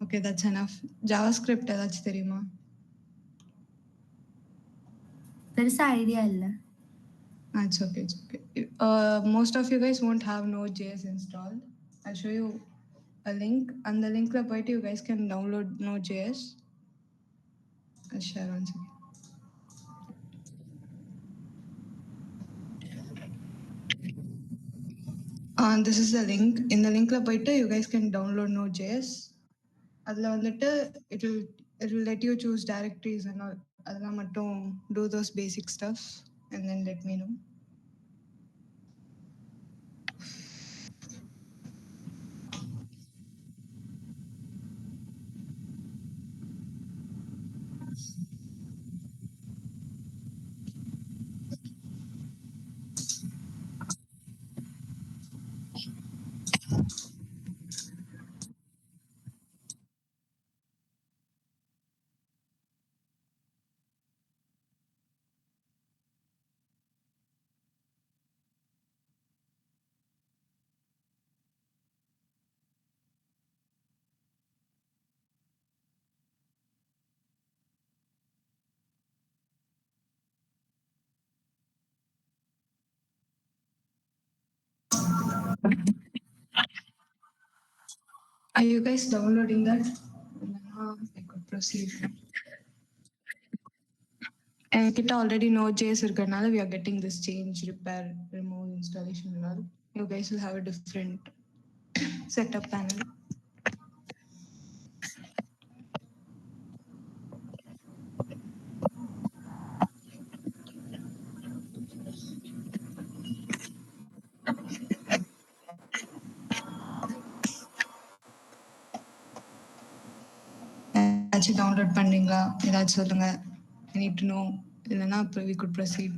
Okay, that's enough. JavaScript ஏதாச்சும் தெரியுமா? பெருசா ஐடியா இல்ல. It's okay. It's okay. Most of you guys won't have Node.js installed. I'll show you a link, and the link point you guys can download Node.js. I'll share once again. This is the link. In the link point you guys can download Node.js. அதில் வந்துட்டு it will let you choose directories and all. அதெல்லாம் மட்டும் do those basic stuff and then let me know. Are you guys downloading that? I could proceed. என்கிட்ட already Node.js இருக்கறனால we are getting this change, repair, remove, installation and all. You guys will have a different setup panel. ஏதாச்சும் download பண்ணீங்களா? ஏதாச்சும் சொல்லுங்க. I need to know. இல்லைன்னா அப்புறம் we could proceed.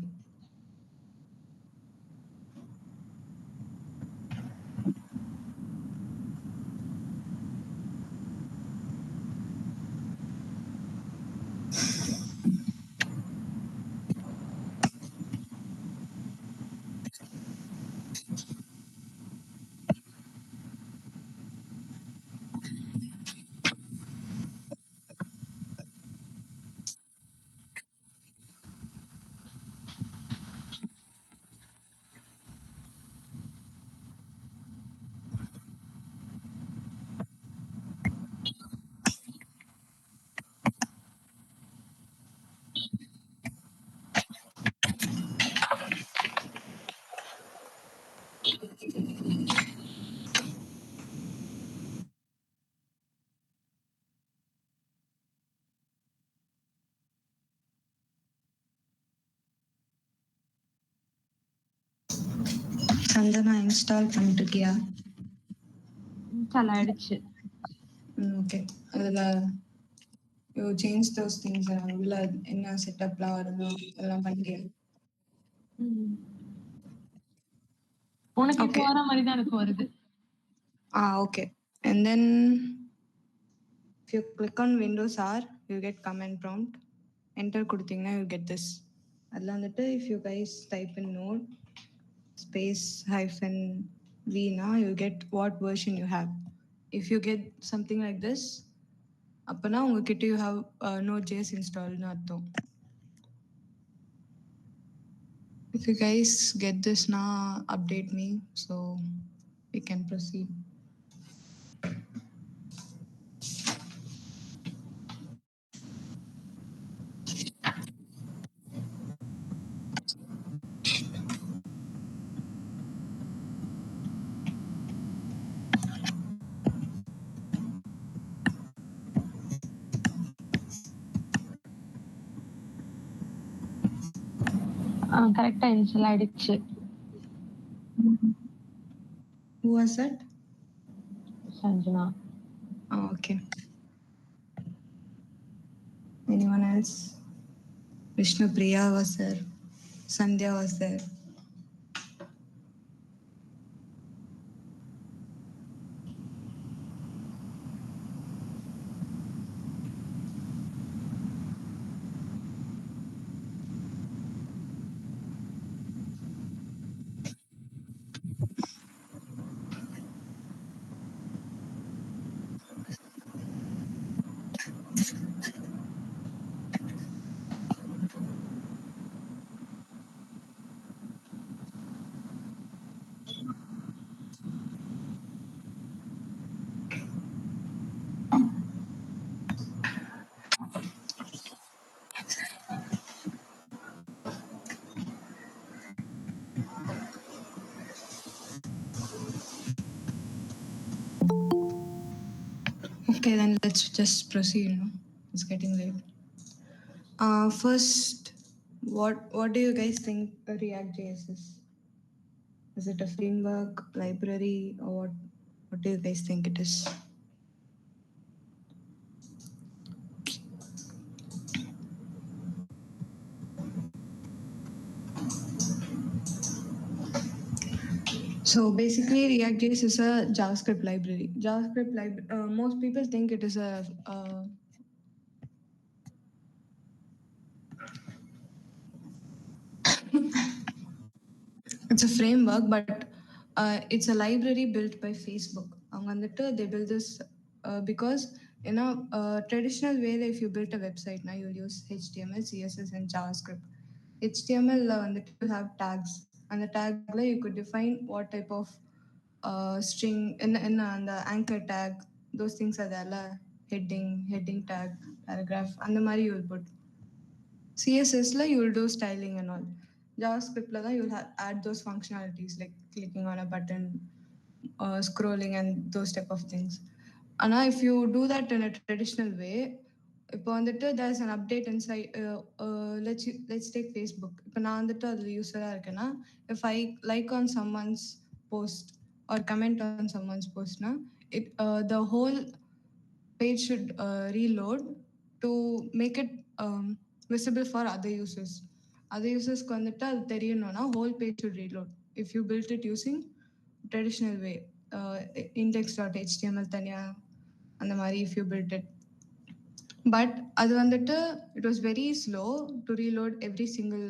Santhana install பண்ணிட்டு இருக்கியா? இன்ஸ்டால் ஆயிடுச்சு. ஓகே. அதில் யூ சேஞ்ச் தோஸ் திங்ஸ். உள்ள என்ன செட்டப்லாம் வருதோ அதெல்லாம் பண்ணிட்டியா? உனக்கு இப்போ வர மாதிரி தான் எனக்கு வருது. Okay. And then if you click on Windows R, you get command prompt. Enter கொடுத்தீங்கன்னா you get this. அதில் வந்துட்டு if you guys type in node space hyphen v now you get what version you have. If you get something like this, அப்பனா உங்ககிட்ட you have Node.js installed னு அர்த்தம். If you guys get this now, update me so we can proceed. கரெக்டா install ஆயிடுச்சு. Who was that? Sanjana. Okay. Anyone else? Vishnu Priya was there. Sandhya was there. Okay, then let's just proceed. No? It's getting late. First, what do you guys think React.js is? Is it a framework, library, or what do you guys think it is? So basically, React.js is a JavaScript library. Most people think it is a it's a framework, but it's a library built by Facebook. They build this because in a traditional way, if you build a website, now you'll use HTML, CSS, and JavaScript. HTML will have tags, and the tag you could define what type of string in the anchor tag. Those things are there, heading tag, paragraph, and the mari you will put. CSS la you will do styling and all. JavaScript la you will add those functionalities like clicking on a button, scrolling, and those type of things. And if you do that in a traditional way, இப்போ வந்துட்டு there's an update inside let's take Facebook. இப்போ நான் வந்துட்டு அதில் யூஸராக இருக்கேன்னா if I like on someone's post or comment on someone's post na the whole page should reload to make it visible for other users. Other users வந்துட்டு அது தெரியணும்னா whole page should reload. If you built it using traditional way, index.html தனியா அந்த மாதிரி if you built it. But அது வந்துட்டு it was very slow to reload every single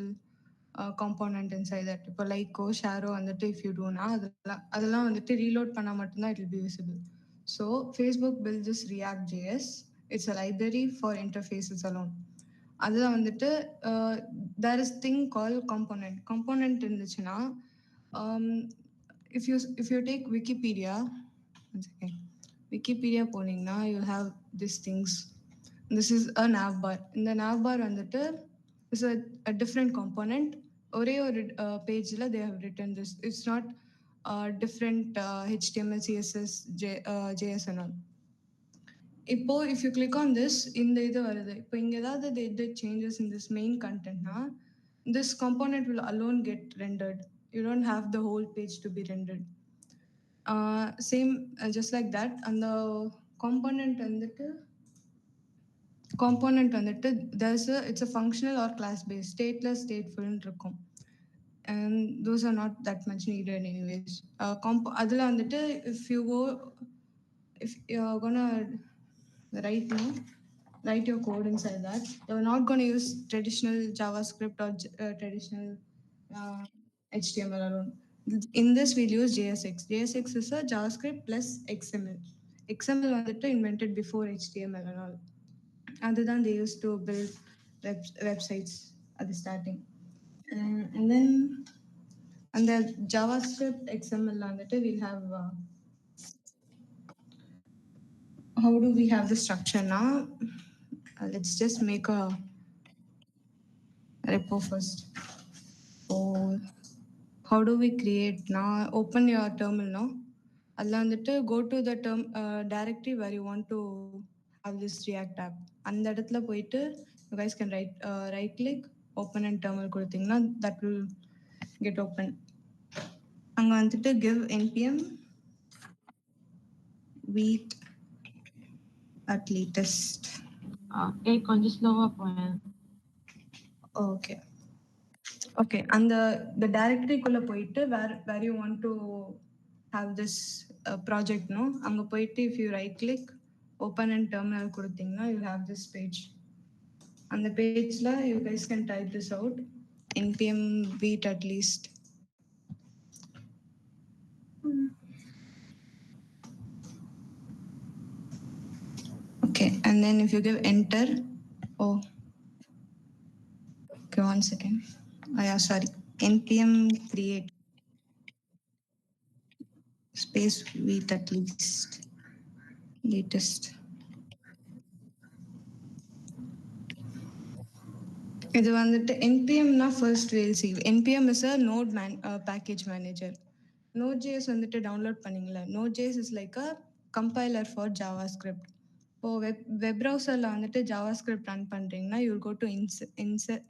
component inside that. இப்போ லைக்கோ ஷேரோ வந்துட்டு if you do na அதெல்லாம் வந்துட்டு reload பண்ணா மட்டும்தான் it will be visible. So Facebook built this React.js. It's a library for interfaces alone. அதுதான் வந்துட்டு there is thing called component இருந்துச்சுன்னா if you take Wikipedia, one second. Wikipedia போனீங்கன்னா you'll have these things. This is a navbar. இந்த navbar வந்துட்டு is a different component. ஒரே ஒரு pageல they have written this. It's not different HTML, CSS, JS and all. இப்போ if you click on this, இந்த இது வருது. இப்போ இங்க ஏதாவது they did changes in this main content na, this component will alone get rendered. You don't have the whole page to be rendered. Same just like that. And the component வந்துட்டு it's a functional or class based. Stateless, stateful இருக்கும். And those are not that much needed anyways. அதில் வந்துட்டு if you're gonna write your code inside that, you're not going to use traditional JavaScript or traditional HTML alone. In this we'll use JSX. JSX is a JavaScript plus XML. XML வந்துட்டு invented before HTML and all. Other than they used to build websites at the starting. And then and the JavaScript XML வந்துட்டு we'll have how do we have the structure now? Let's just make a repo first. So how do we create now? Open your terminal now. அதில் வந்துட்டு go to the directory where you want to have this React app. அந்த இடத்துல போயிட்டு you guys can right click, open and terminal கொடுத்தீங்கன்னா that will get open. அங்கே வந்துட்டு give npm wait at latest. கொஞ்சம் ஸ்லோவா போனேன். Okay, and the directory குள்ள போயிட்டு where you want to have this project no அங்க போயிட்டு if you right click, open and terminal கொடுத்தீங்கன்னா you have this page. On the page la you guys can type this out, npm wait at least. Okay, Okay, and then if you give enter, oh, okay, 1 second. Yeah, sorry, npm create space with at least latest. இது வந்துட்டு npmனா first we'll see. npm is a node package manager. Node.js வந்துட்டு download பண்ணீங்களா? Node.js is like a compiler for JavaScript. இப்போ web ப்ரௌசரில் வந்துட்டு JavaScript run பண்ணுறீங்கன்னா you'll go to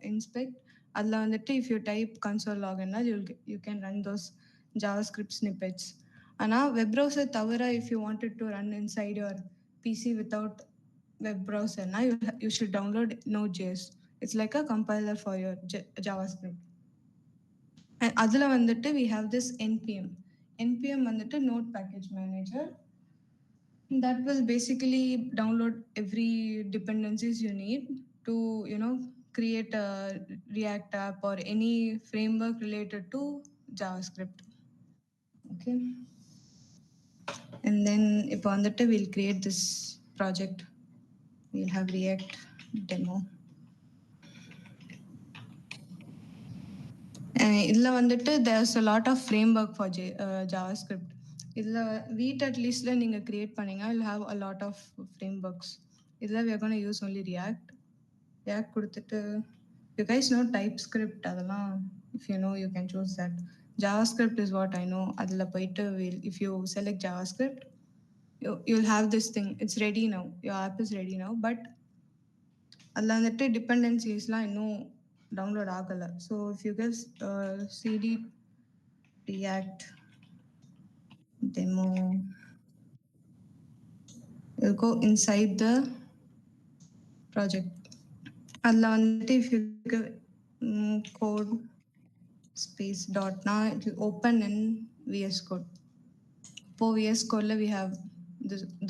inspect. அதில் வந்துட்டு if you type console login, you can run those JavaScript snippets. ஆனால் web browser தவிர if you wanted to run inside your PC without web browser, you should download Node.js. It's like a compiler for your JavaScript. And அதில் வந்துட்டு we have this npm வந்துட்டு node package manager that will basically download every dependencies you need to create a React app or any framework related to JavaScript. Okay, and then இப்போ வந்துட்டு we'll create this project. We'll have React demo. இதில் வந்துட்டு there's a lot of framework for JavaScript. இதில் வீட் அட்லீஸ்டில் நீங்கள் create பண்ணிங்க you'll have a lot of frameworks. இதில் we are going to use only React கொடுத்துட்டு you guys know TypeScript அதெல்லாம் if you know you can choose that. JavaScript is what I know. அதில் போயிட்டு if you select JavaScript you'll have this thing. It's ready now. Your app is ready now. But அதில் வந்துட்டு டிபெண்டன்சிஸ்லாம் இன்னும் download ஆகலை. So if you guess cd react demo, you'll go inside the project. அதில் வந்துட்டு if you give code space dot now it will open in VS Code. இப்போ VS Codeல we have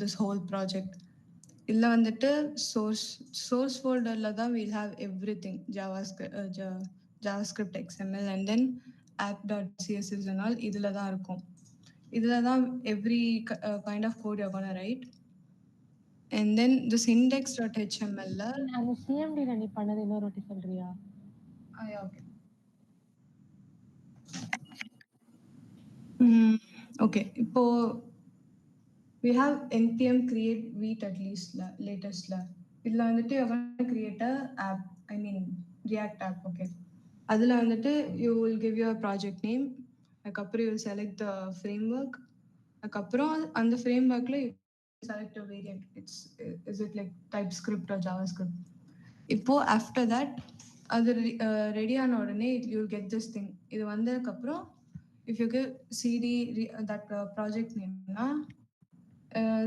this whole project. இல்லை வந்துட்டு source folderல தான் we'll have everything JavaScript XML and then app.css and all இதில் தான் இருக்கும். இதில் தான் every kind of code you're gonna write. And then this index.html அந்த சிஎம்டில நீ பண்ணது இன்னொரு வாட்டி சொல்றியா? okay. Okay, இப்போ we have npm create vite at least latest இதில் வந்துட்டு you're going to create a app, I mean React app. Okay, அதில் வந்துட்டு you will give your project name, அதுக்கப்புறம் you will select the framework, அதுக்கப்புறம் அந்த frameworkல you select a variant. Is it like TypeScript or JavaScript? இப்போ after that அது ready ஆன உடனே you will get this thing. இது வந்ததுக்கப்புறம் if you give cd that project name na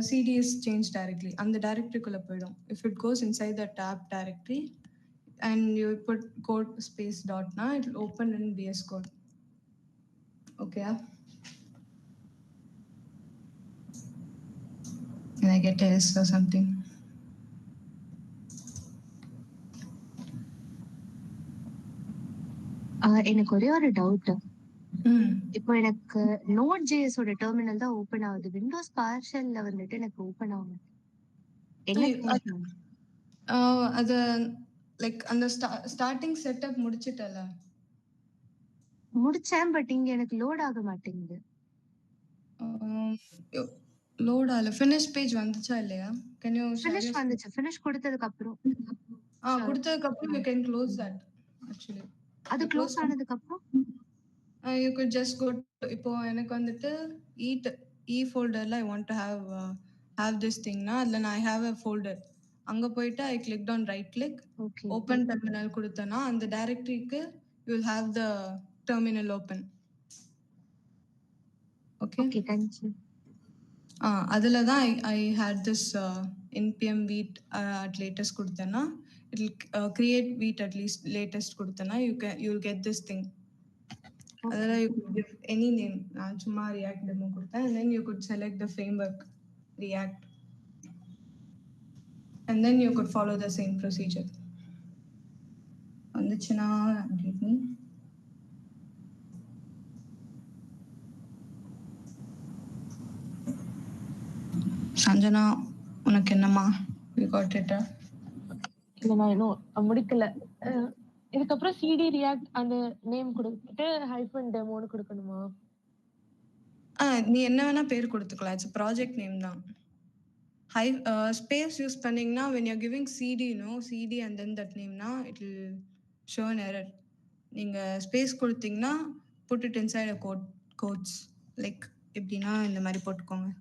cd is changed directly and the directory kulla poidum. If it goes inside the tab directory and you put code space dot na it will open in VS Code. Okay, can I get a yes or something? எனக்கு ஒரே ஒரு doubt. இப்போ எனக்கு Node.js ஓட terminal தான் open ஆகுது. Windows பார்ஷல்ல வந்துட்டு எனக்கு ஓபன் ஆகும். அது லைக் அந்த ஸ்டார்டிங் செட்டப் முடிச்சிட்டல? முடிச்சேன், பட் இங்க எனக்கு லோட் ஆக மாட்டேங்குது. லோட் ஆகல. ஃபினிஷ் பேஜ் வந்துச்சா இல்லையா? கேன் யூ ஃபினிஷ் வந்துச்சு. ஃபினிஷ் கொடுத்ததுக்கு அப்புறம் கொடுத்ததுக்கு அப்புறம் you can close that actually. அது க்ளோஸ் ஆனதுக்கு அப்புறம் you could just go to, இப்போ எனக்கு வந்துட்டு e folderல I want to have this thing na then I have a folder. அங்க போயிட்டு I clicked on right click, open terminal கொடுத்தனா அந்த டைரக்டரிக்கு you will have the terminal open. Okay, thank you. அதில் தான் I had this npm vite at latest கொடுத்தேன்னா it will create vite at least latest கொடுத்தேன்னா you will get this thing. அதில் you could give any name. நான் சும்மா React demo கொடுத்தேன் and then you could select the framework React and then you could follow the same procedure. வந்துச்சுன்னா update me. Sanjana, உனக்கு என்னம்மா? You got it? இல்ல நான் இன்னும் முடிக்கல. இதுக்கப்புறம் சிடி ரியாக்ட் அந்த நேம் கொடுத்துட்டு ஹைஃபன் டெமோன்னு கொடுக்கணுமா? நீ என்ன வேணா பேர் கொடுத்துக்கலாம். இட்ஸ் ப்ராஜெக்ட் நேம் தான். Space யூஸ் பண்ணீங்கன்னா when you're giving cd cd and then that name it will show an error. நீங்க ஸ்பேஸ் கொடுத்தீங்கன்னா put it inside a quotes like எப்படின்னா இந்த மாதிரி போட்டுக்கோங்க.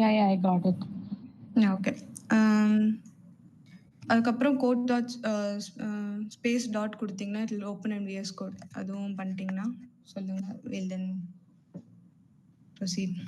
Yeah, I got it. Okay. அதுக்கப்புறம் code dot space dot கொடுத்தீங்கன்னா it will open and VS code. அதுவும் பண்ணிட்டீங்கன்னா சொல்லுங்க. Will then proceed.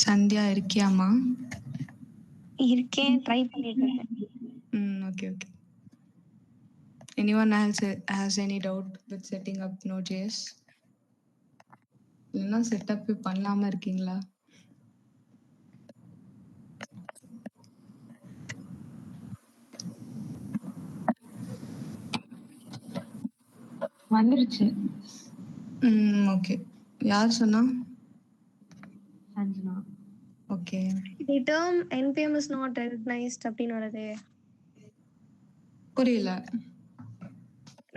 சந்தியா இருக்கியாமா? இருக்கேன், ட்ரை பண்ணிட்டு இருக்கேன். Okay. Anyone else has any doubt with setting up Node.js? இல்லைன்னா செட்டப் பண்ணாம இருக்கீங்களா? வந்துருச்சு. ஓகே. யார் சொன்னா? Sanjana. Okay. The term npm is not recognized அப்படின்னு வருது. புரியல.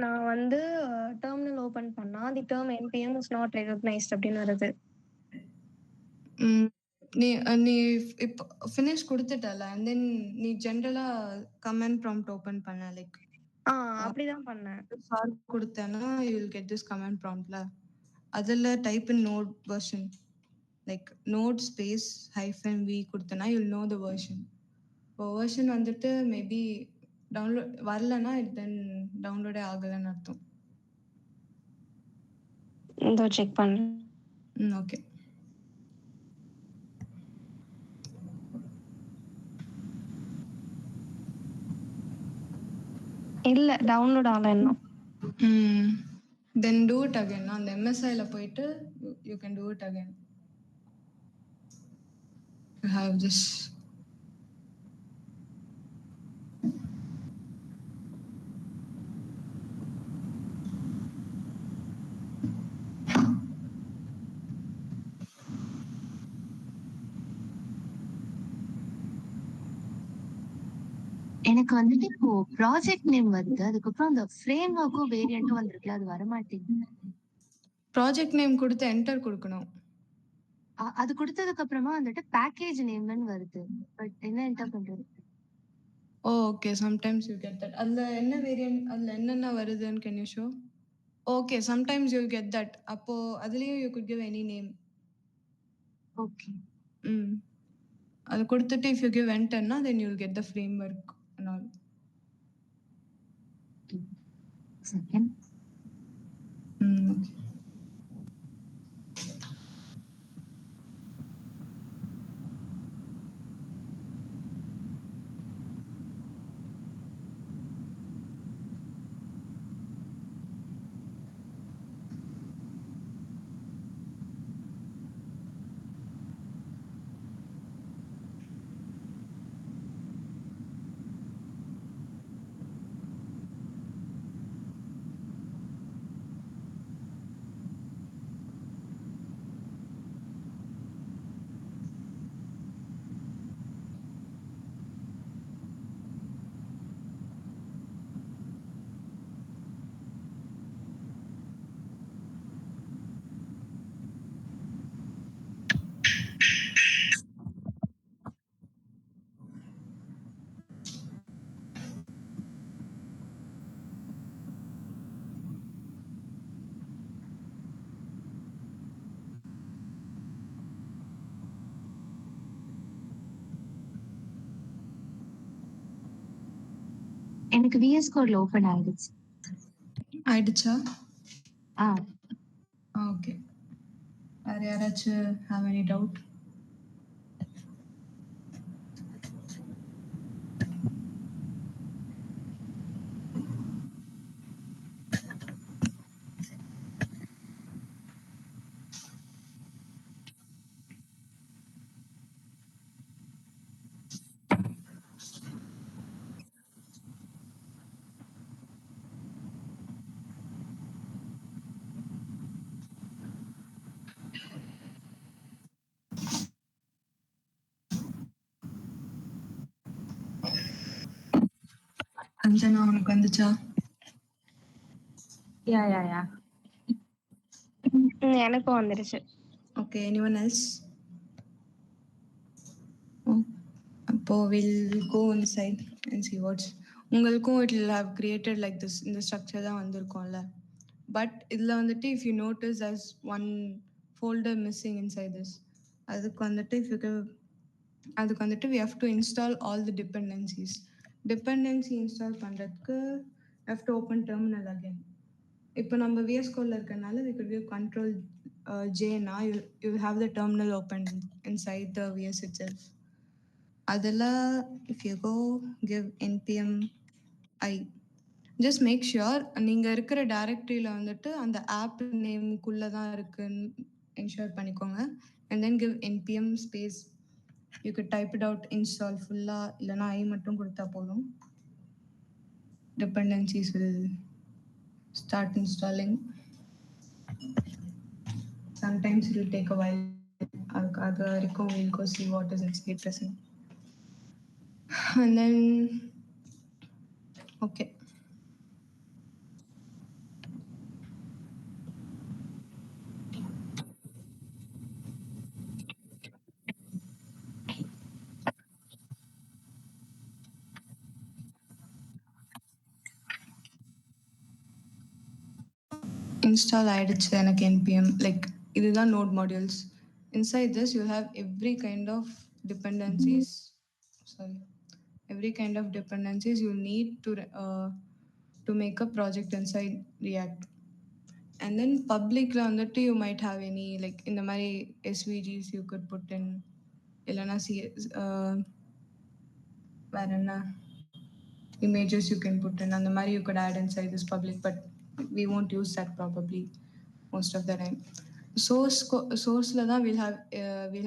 நான் வந்து டெர்மினல் ஓபன் பண்ணா the term npm is not recognized அப்படின்னு வருது. நீ இப்போ ஃபினிஷ் கொடுத்துட்டல and then நீ ஜெனரலா கமெண்ட் ப்ராம்ப்ட் ஓபன் பண்ண லைக் அப்படிதான் பண்ணேன். சால்வ் கொடுத்தேன்னா you will get this command promptல. அதுல type in node version like node space -v கொடுத்தனா you will know the version. இப்போ வெர்ஷன் வந்துட்டு மேபி டவுன்லோட் வரலன்னா தென் டவுன்லோடே ஆகலைன்னு அர்த்தம். இதோ செக் பண்ணேன். ஓகே. இல்ல டவுன்லோட் ஆகல இன்னும். then do it again. அந்த MSIல போயிட்டு you can do it again. You have this. எனக்கு வந்துட்டு இப்போ ப்ராஜெக்ட் நேம் வருது, அதுக்கப்புறம் அந்த ஃப்ரேம் ஒர்க்கும் வேரியண்ட்டும் வந்திருக்குல்ல, அது வரமாட்டேங்குது. ப்ராஜெக்ட் நேம் கொடுத்து என்டர் கொடுக்கணும். அது கொடுத்ததுக்கு அப்புறமா வந்துட்டு பேக்கேஜ் நேம்னு வருது. பட் என்ன என்டர் பண்றது? Okay, sometimes you get that. அதுல என்ன வேரியன்ட், அதுல என்னென்ன வருதுன்னு can you show? Okay, sometimes you get that. அப்போ அதுலயும் you good give any name. Okay. அது கொடுத்துட்டு if you give enterனா then you will get the framework and all. Second. Okay. எனக்கு விஎஸ் கோட்ல ஓபன் ஆயிடுச்சு. ஆயிடுச்சா? ஆ ஓகே. வேற யாராச்சும் have any doubt? அஞ்சனா உனக்கு வந்துச்சா? யா எனக்கும் வந்துருச்சு. Okay, anyone else? அப்போ we'll go inside and see what's உங்களுக்கும் it will have created like this இந்த ஸ்ட்ரக்சர் தான் வந்திருக்கும்ல. பட் இதில் வந்துட்டு if you notice there's one folder missing inside this. அதுக்கு வந்துட்டு we have to install all the dependencies. Dependency install பண்ணுறதுக்கு have to open terminal again. இப்போ நம்ம VS Code இருக்கனால we could do control J now you will have the terminal open inside the VS itself. அதில் if you go give npm I just make sure நீங்கள் இருக்கிற டைரக்டரியில் வந்துட்டு அந்த app நேமுக்குள்ளே தான் இருக்குன்னு என்ஷூர் பண்ணிக்கோங்க. and then give npm space you could type it out install ஃபுல்லாக இல்லைனா ஐ மட்டும் கொடுத்தா போதும். dependencies will start installing. Sometimes it will take a while. அது வரைக்கும் we'll go see what is inside present. And then okay. Install ஆயிடுச்சு எனக்கு npm like இதுதான் node modules. Inside this you have every kind of dependencies. Every kind of dependencies you need to make a project inside React. And then publicல வந்துட்டு you might have any like இந்த மாதிரி SVGs you could put in இல்லைனா வேற என்ன images you can put in அந்த மாதிரி you could add inside this public, but we won't use that probably most of the time. Sourceல தான் we'll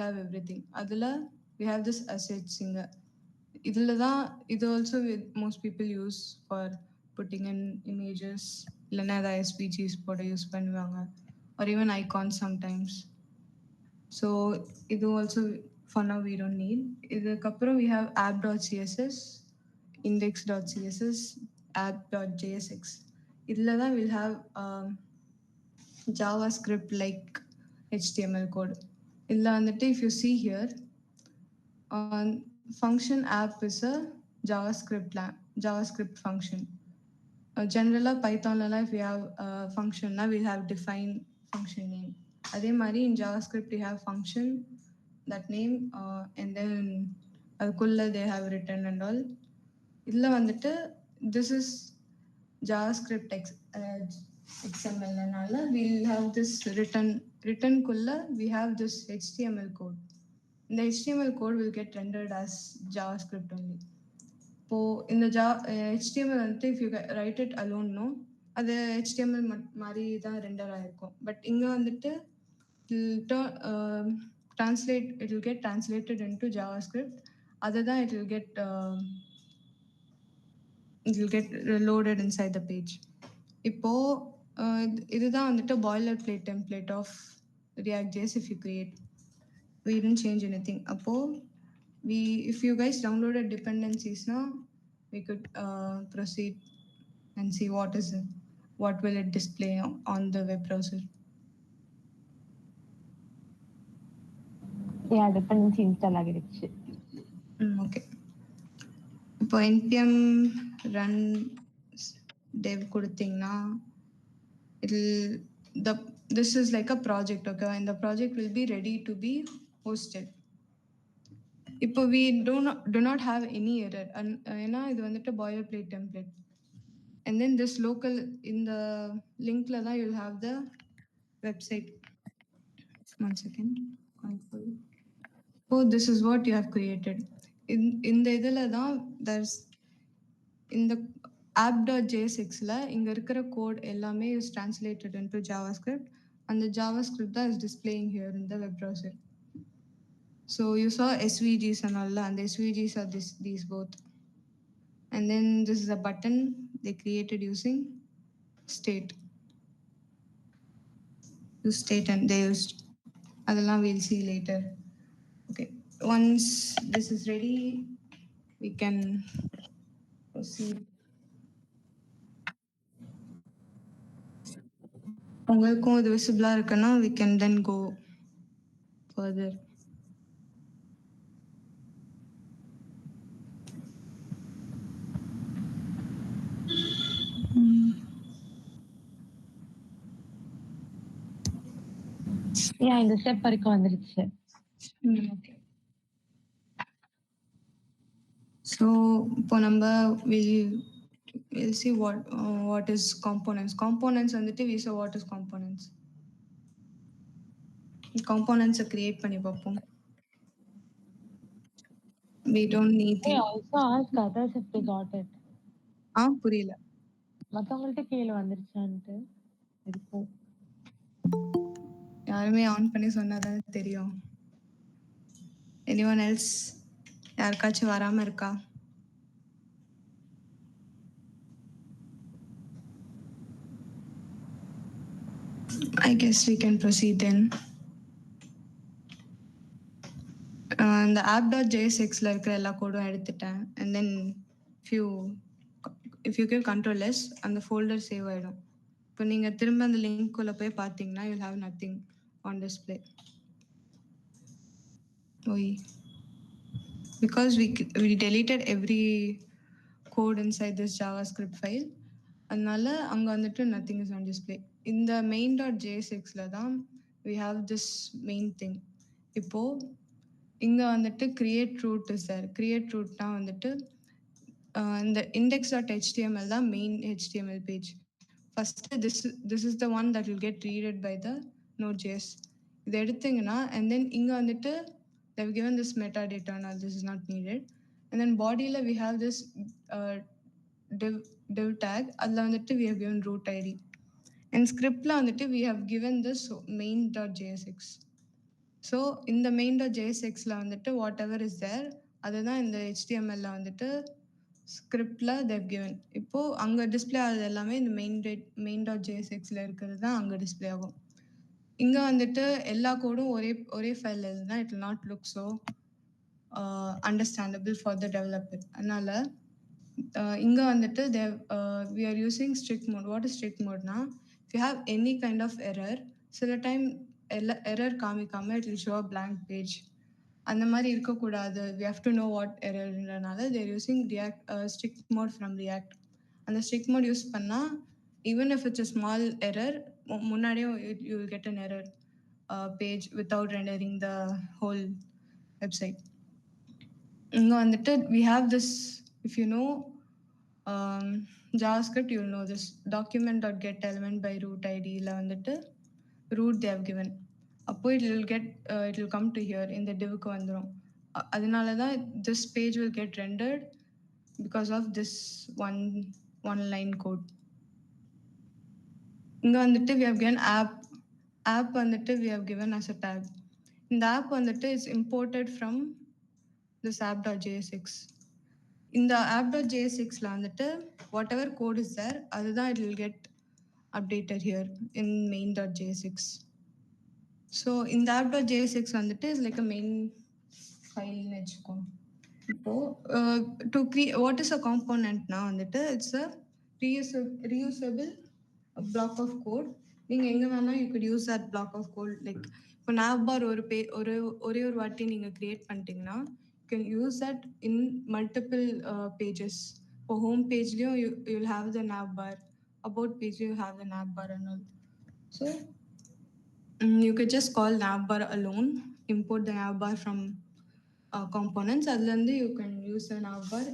have everything. அதில் we have this assets இங்க இதில் தான் இது also most people use for putting in images இல்லைன்னா ஏதாவது SVGs போட use பண்ணுவாங்க or even icons sometimes. So இது also for now we don't need. இதுக்கப்புறம் we have app.css, index.css, app.jsx. இதில் தான் we'll have JavaScript like HTML code. இதில் வந்துட்டு if you see here function app is a JavaScript function. Generally Pythonல if we have function we'll have define function name. அதே மாதிரி in JavaScript you have function that name and then அதுக்குள்ள they have written and all. இதில் வந்துட்டு this is JavaScript XML னால we'll have this written குள்ள we have this HTML code. The HTML code will get rendered as JavaScript only. இப்போ இந்த HTML வந்துட்டு if you write it alone அது HTML மாதிரி தான் ரெண்டர் ஆயிருக்கும். பட் இங்கே வந்துட்டு it will get translated into JavaScript. Other than it will get loaded inside the page. இப்போ இதுதான் வந்துட்டு boilerplate template of React.js if you create. We didn't change anything. Appo if you guys downloaded dependencies now we could proceed and see what will it display on the web browser. Yeah dependency install ஆகிடுச்சு. Okay. இப்போ npm run dev கொடுத்தீங்கன்னா this is like a project, okay, and the project will be ready to be hosted. இப்போ we do not have any error. ஏன்னா இது வந்துட்டு boilerplate template. And then this local in the linkல தான் you'll have the website. 1 second. Oh, this is what you have created. In the இதில் தான் there's இந்த app.jsxல இங்க இருக்கிற code எல்லாமே is translated into JavaScript, and the JavaScript that is displaying here in the web browser. So you saw SVGs and all, and the SVGs are these both. And then this is a button they created using state. Use state and they used. Adala we'll see later. Okay. Once this is ready, we can proceed. உங்களுக்கும் இது விசிபிளாக இருக்குன்னா we can then go further. இந்த step வரைக்கும் வந்துருச்சு. Okay. So இப்போ நம்ம we'll see what is components. Components வந்துட்டு we saw what is components. Components create பண்ணி பார்ப்போம். We don't need Hey, also ask others if they got it. புரியல. மத்தவங்கள்ட்ட கேளு வந்துருச்சான்ட்டு. இருக்கும். யாருமே ஆன் பண்ணி சொன்னாதான் தெரியும். Anyone else? யாருக்காச்சும் வராம இருக்கா? I guess we can proceed then. இந்த app.jsxல இருக்கிற எல்லா கோடும் எடுத்துட்டேன். And then if you give control S, அந்த folder save ஆயிடும். இப்போ நீங்க திரும்ப அந்த லிங்க் உள்ள போய் பார்த்தீங்கன்னா you'll have nothing on display. Because we deleted every code inside this JavaScript file, அதனால அங்க வந்துட்டு nothing is on display. In the main.jsxல தான் we have this main thing. இப்போ இங்க வந்துட்டு create root is there. Create rootனா வந்துட்டு இந்த index.html தான் main HTML page. First this is the one that will get read by the Node.js. இது எடுத்தீங்கன்னா and then இங்க வந்துட்டு they've given this metadata. Now this is not needed. And then bodyல we have this div tag. அதுல வந்துட்டு we have given root id. And scriptல வந்துட்டு we have given this main.jsx. So in the main.jsxல வந்துட்டு whatever is there, அதுதான் இந்த HTMLல வந்துட்டு ஸ்கிரிப்ட்ல they've given. இப்போ அங்க display ஆகுது எல்லாமே இந்த main.jsxல இருக்கிறது தான் அங்க டிஸ்பிளே ஆகும். இங்க வந்துட்டு எல்லா கோடும் ஒரே ஃபைல்ல இருந்தா it will not look so understandable for the developer. அதனால இங்க வந்துட்டு we are using strict mode. What is strict mode na? If you have any kind of error, சில time error காமிக்காம it will show a blank page. அந்த மாதிரி இருக்கக்கூடாது. We have to know what errorன்றனால they are using strict mode from React. அந்த strict mode use பண்ணா even if it's a small error, முன்னாடியே you will get an error page without rendering the whole website. இங்க வந்துட்டு we have this, if you know JavaScript, you will know this document.get element by root id la வந்துட்டு root they have given. அப்போ it will come to here in the divக்கு வந்துரும். அதனால தான் this page will get rendered because of this one line code. இங்க வந்துட்டு we have given app வந்துட்டு we have given as a tag. இந்த app வந்துட்டு is imported from this app.jsx. In the app.jsxல வந்துட்டு whatever code is there, அதுதான் it will get updated here in main.jsx. So in the app.jsx வந்துட்டு is like a main file னு வச்சுக்கோங்க. இப்போ to create what is a component na வந்துட்டு it's a reusable block of code. நீங்க எங்க வேணா you could use that block of code. Like இப்போ navbar ஒரே ஒரு வாட்டி நீங்க கிரியேட் பண்ணிட்டீங்கன்னா you can use that in multiple pages. For home page you will have the navbar, about page you have the navbar and all. So you could just call navbar alone, import the navbar from components. அதுலேருந்து you can use a navbar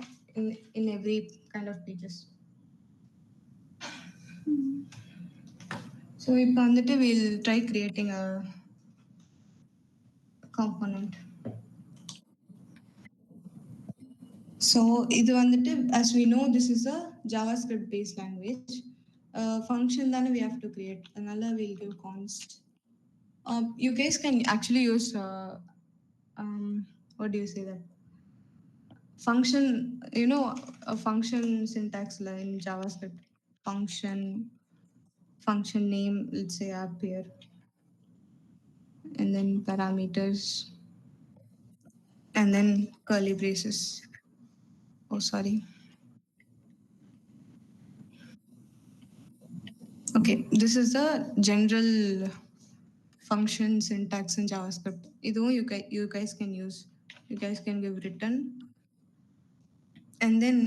in every kind of pages. So இப்போ வந்துட்டு we'll try creating a component. So இது வந்துட்டு as we know this is a JavaScript based language. Function தானே we have to create. அதனால we'll give const. You guys can actually use what do you say that? Function, you know, a function syntax in JavaScript. Function name, let's say app here. And then parameters. And then curly braces. Oh, sorry. Okay, this is the general function syntax in JavaScript. Idhu you guys can use. You guys can give return. And then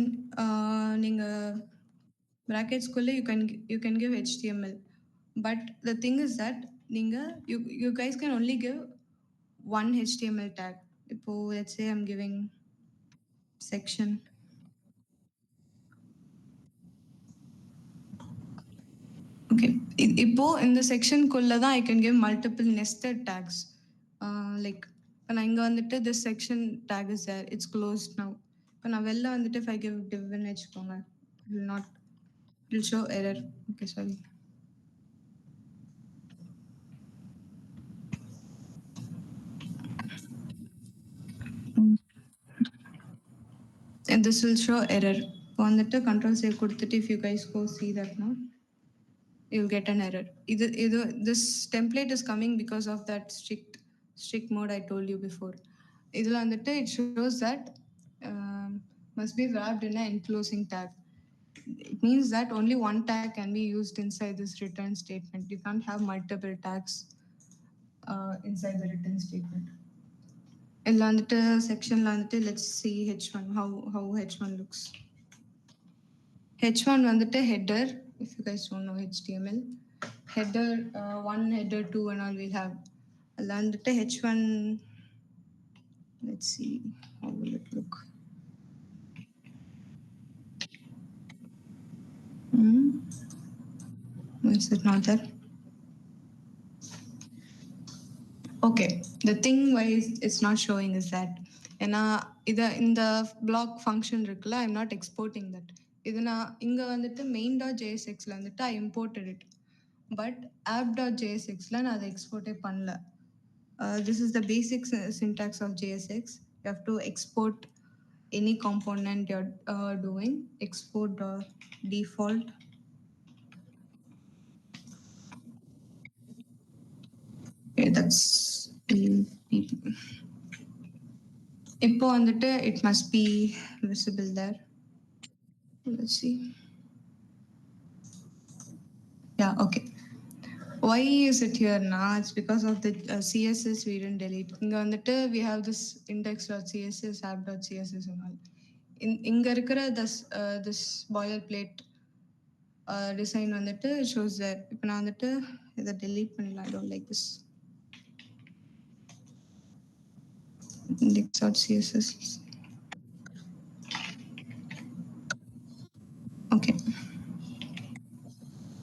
ninga brackets kulle you can give HTML. But the thing is that you guys can only give one HTML tag. Let's say I'm giving section. Okay, இப்போ இந்த செக்ஷனுக்குள்ள தான் I can give multiple nested tags. Like இப்போ நான் இங்கே வந்துட்டு this section tag is there, it's closed now. இப்போ நான் வெளில வந்துட்டு if I give divன்னு வச்சுக்கோங்க, it will show error. Okay, sorry. And this will show error. இப்போ வந்துட்டு control save கொடுத்துட்டு if you guys go see that now, you'll get an error. This template is coming because of that strict mode I told you before. இதில் வந்துட்டு it shows that must be wrapped in an enclosing tag. It means that only one tag can be used inside this return statement. You can't have multiple tags inside the return statement. இதில் வந்துட்டு செக்ஷனில் வந்துட்டு let's see h1, how h1 looks. h1 வந்துட்டு header, if you guys don't know HTML. Header 1, header 2 and all we'll have. அதில் வந்துட்டு h1, let's see how will it look. Is it not there? Okay, the thing why it's not showing is that in the block function இருக்குல்ல, I'm not exporting that. இது நான் இங்கே வந்துட்டு main.jsx-ல வந்துட்டு I imported it. But app.jsx-ல நான் அதை எக்ஸ்போர்ட்டே பண்ணல. This is the basic syntax of JSX. You have to export any component you're doing. Export default. Okay, that's இப்போ வந்துட்டு it must be visible there. Let's see. Yeah, okay. Why is it here now? It's because of the CSS we didn't delete. இங்க வந்துட்டு we have this index.css, app.css and all. இங்க இருக்கிற this boilerplate design வந்துட்டு shows there. இப்போ நான் வந்துட்டு இதை delete பண்ணலாம். I don't like this. Index.css. Okay.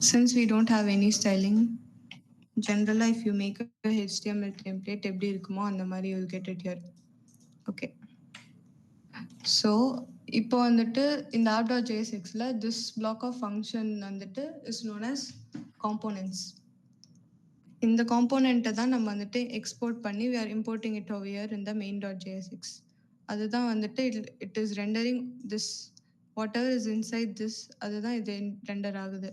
Since we don't have any styling, generally if you make a HTML template, எப்படி இருக்குமோ அந்த மாதிரி you'll get it here. Okay. So இப்போ வந்துட்டு இந்த app.jsx-ல this block of function வந்துட்டு is known as components. இந்த காம்போனண்ட்டை தான் நம்ம வந்துட்டு எக்ஸ்போர்ட் பண்ணி we are importing it over here in the main.jsx. அதுதான் வந்துட்டு it is rendering this whatever is inside this, அதுதான் இது ரெண்டர் ஆகுது.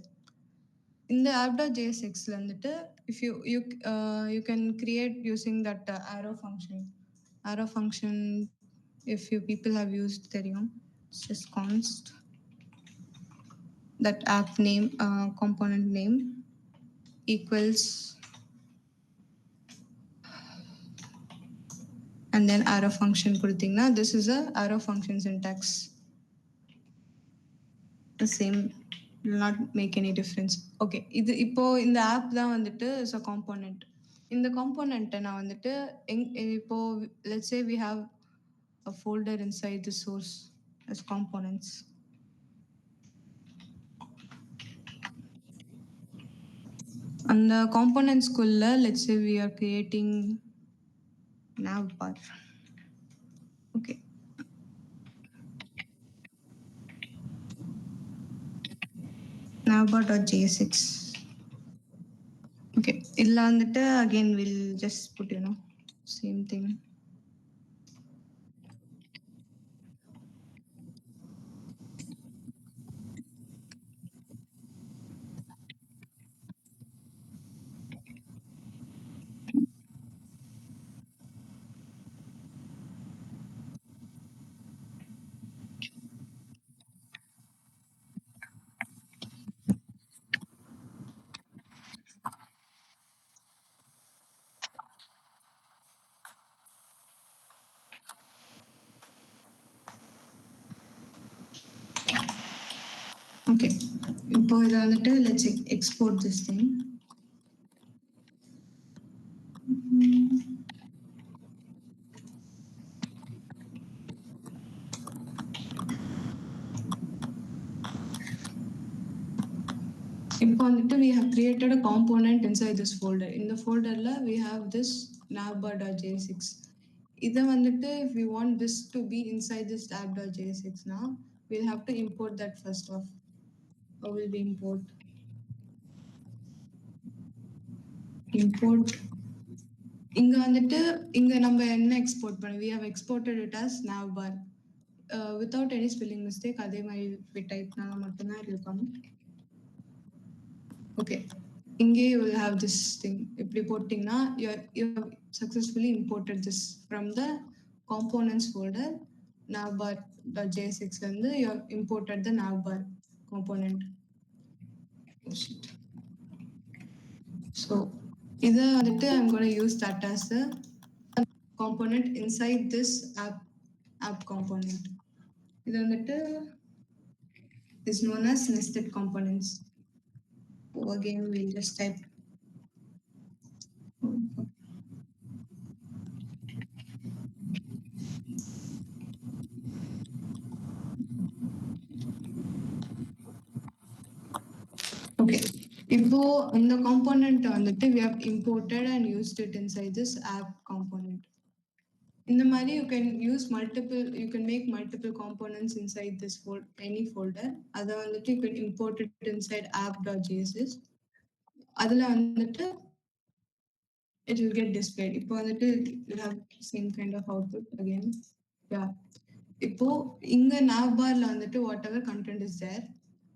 இந்த app.jsx-ல வந்துட்டு if you can create using that arrow function. If you people have used தெரியும், it's just const that app name component name equals and then arrow function கொடுத்தீங்கன்னா this is a arrow function syntax. The same, will not make any difference. Okay, இது இப்போ இந்த app தான் வந்துட்டு is a component. இந்த component நான் வந்துட்டு இப்போ let's say we have a folder inside the source as components. And the components kulla, let's say we are creating navbar. Okay. Navbar.jsx. Okay. Illa andittu again we'll just put, same thing. Okay. இப்போ இதை வந்துட்டு let's export this thing. இப்போ வந்துட்டு we have created a component inside this folder. In the folder we have this navbar.jsx. இதை வந்துட்டு if we want this to be inside this tab.jsx now, we'll have to import that first off. How will we import? Import. இங்க வந்துட்டு இங்க நம்ம என்ன export பண்ண we have exported it as navbar. Without any spelling mistake, அதே மாதிரி we type பண்ணா மட்டும்தான் இருக்கும். Okay. Inge you will have this thing. இப்படி போட்டிங்கன்னா you have successfully imported this from the components folder navbar.jsx வந்து you have imported the navbar component. Oh shit. So இதை வந்துட்டு I'm going to use that as the component inside this app component. இது வந்துட்டு is known as nested components. So again we'll just type okay. இப்போ இந்த component வந்துட்டு we have imported and used it inside this app component. இந்த மாதிரி you can make multiple components inside this any folder. அதை வந்துட்டு you can import it inside app.js. அதுல வந்துட்டு it will get displayed. இப்போ வந்துட்டு you have same kind of output again. Yeah. இப்போ இங்க navbarல வந்துட்டு whatever content is there,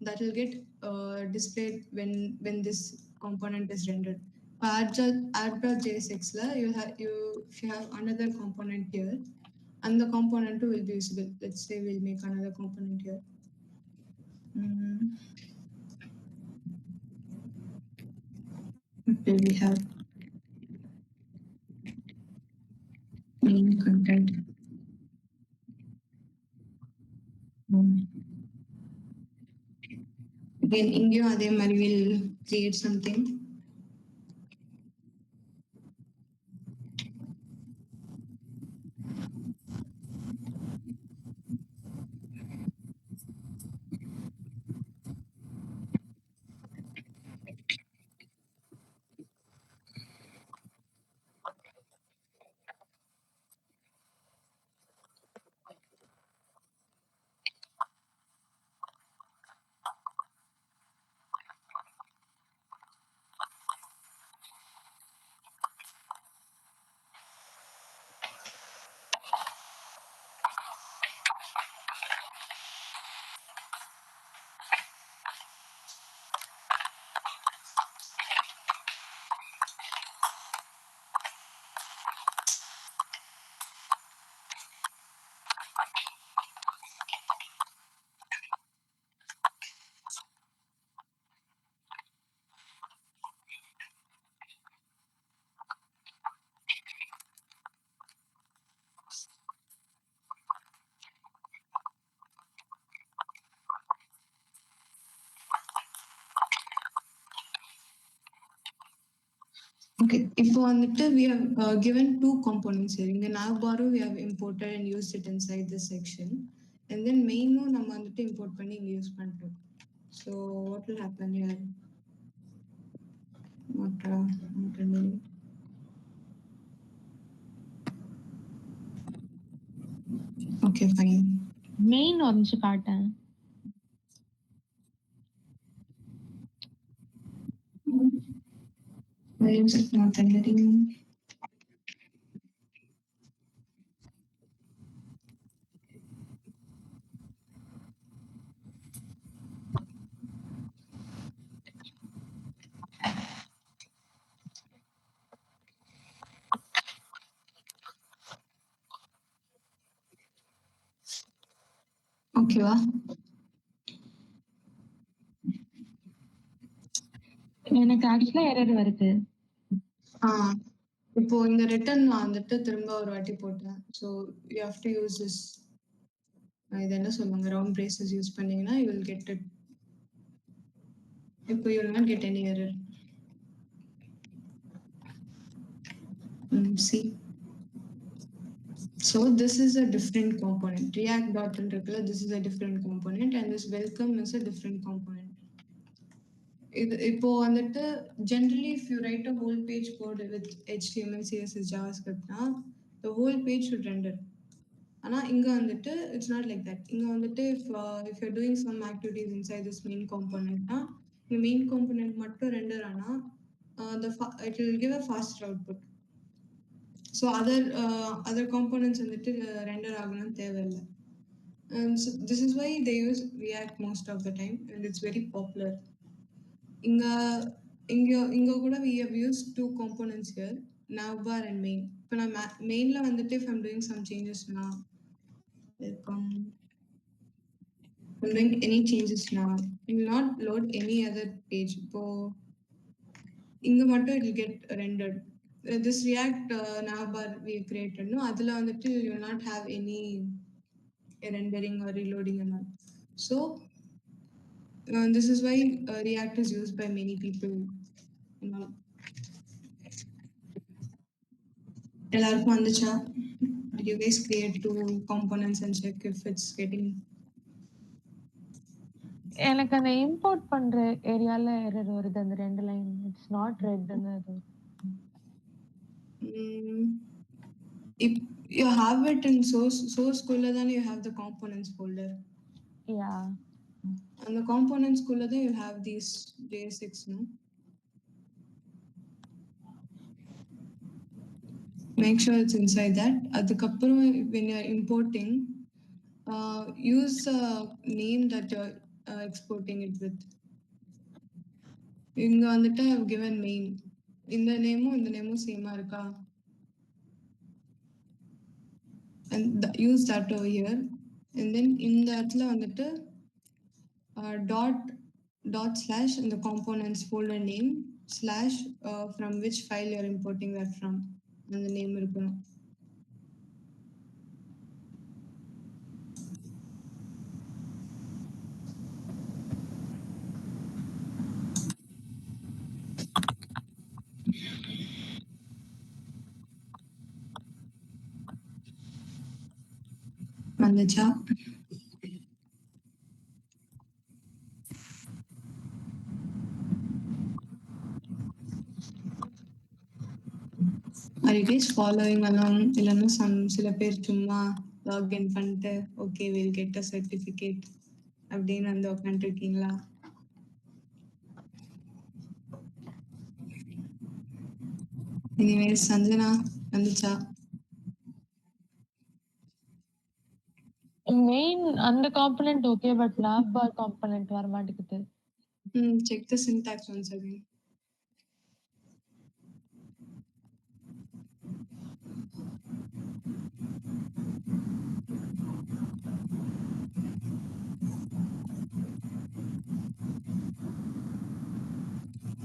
that will get displayed when this component is rendered. App.jsx if you have another component here, and the component will be visible. Let's say we'll make another component here. Okay, we have main content. Again, இங்கேயும் அதே மாதிரி will create something. Okay, இப்போ வந்துட்டு we have given two components here. In the navbar we have imported and used it inside this section, and then main நம்ம வந்துட்டு import பண்ணி இங்க use பண்றோம். So what will happen here? Okay, fine. Main ஒரு நிமிஷம் காட்டேன். Why is it not letting? ஓகேவா? எனக்கு ஆக்சுவலா எரர் வருது. இப்போ இந்த ரிட்டர்ன் நான் வந்துட்டு திரும்ப ஒரு வாட்டி போட்டேன். So you have to use this. இது என்ன சொல்லுவாங்க, ரவுண்ட் பிரேசஸ் யூஸ் பண்ணீங்கன்னா யூ வில் கெட் இட். இப்போ you will not get any error. See. So this is a different component. React dot regular, this is a different component, and this welcome is a different component. இப்போ வந்துட்டு generally if you write a whole page code with HTML, CSS, JavaScript na the whole page should render. ஆனா இங்க வந்துட்டு it's not like that. இங்க வந்துட்டு if you're doing some activities inside this main component na the main component மட்டும் render ஆனா it will give a faster output. So other components வந்துட்டு render ஆகணும்னு தேவையில்லை. And so this is why they use React most of the time, and it's very popular. இங்க கூட we have used two components here, navbar and main. இப்போ நான் mainல வந்துட்டு if I'm doing some changes now, I'm doing any changes now, it will not load any other page. இப்போ இங்க மட்டும் it will get rendered. This React navbar we created, no, அதுல வந்துட்டு you will not have any rendering or reloading and all. So this is why React is used by many people. எல்லாருக்கும் வந்துச்சா? Did you guys create two components and check if it's getting? எனக்கு அந்த import பண்ற ஏரியால error வருது, அந்த ரெண்டு line it's not ரெட்னு. If you have it in source kulla, then you have the components folder. Yeah. And the components kulla, then you have these JSX, no? Make sure it's inside that. Adukappuram when you're importing, use a name that you're exporting it with. Inga vandutta I have given main. In the name same irukka. And use that over here. And then in that la vandutta dot slash in the components folder name slash from which file you're importing that from. And the name irukkanum. வந்துச்சா? Are you guys following along? இல்லைன்னா சில பேர் சும்மா login பண்ணிட்டு okay will get a certificate அப்படின்னு வந்து உட்காந்துருக்கீங்களா? Anyways Sanjana வந்துச்சா? Main அந்த component okay, but navbar component வர மாட்டேங்குது. Check the syntax once again.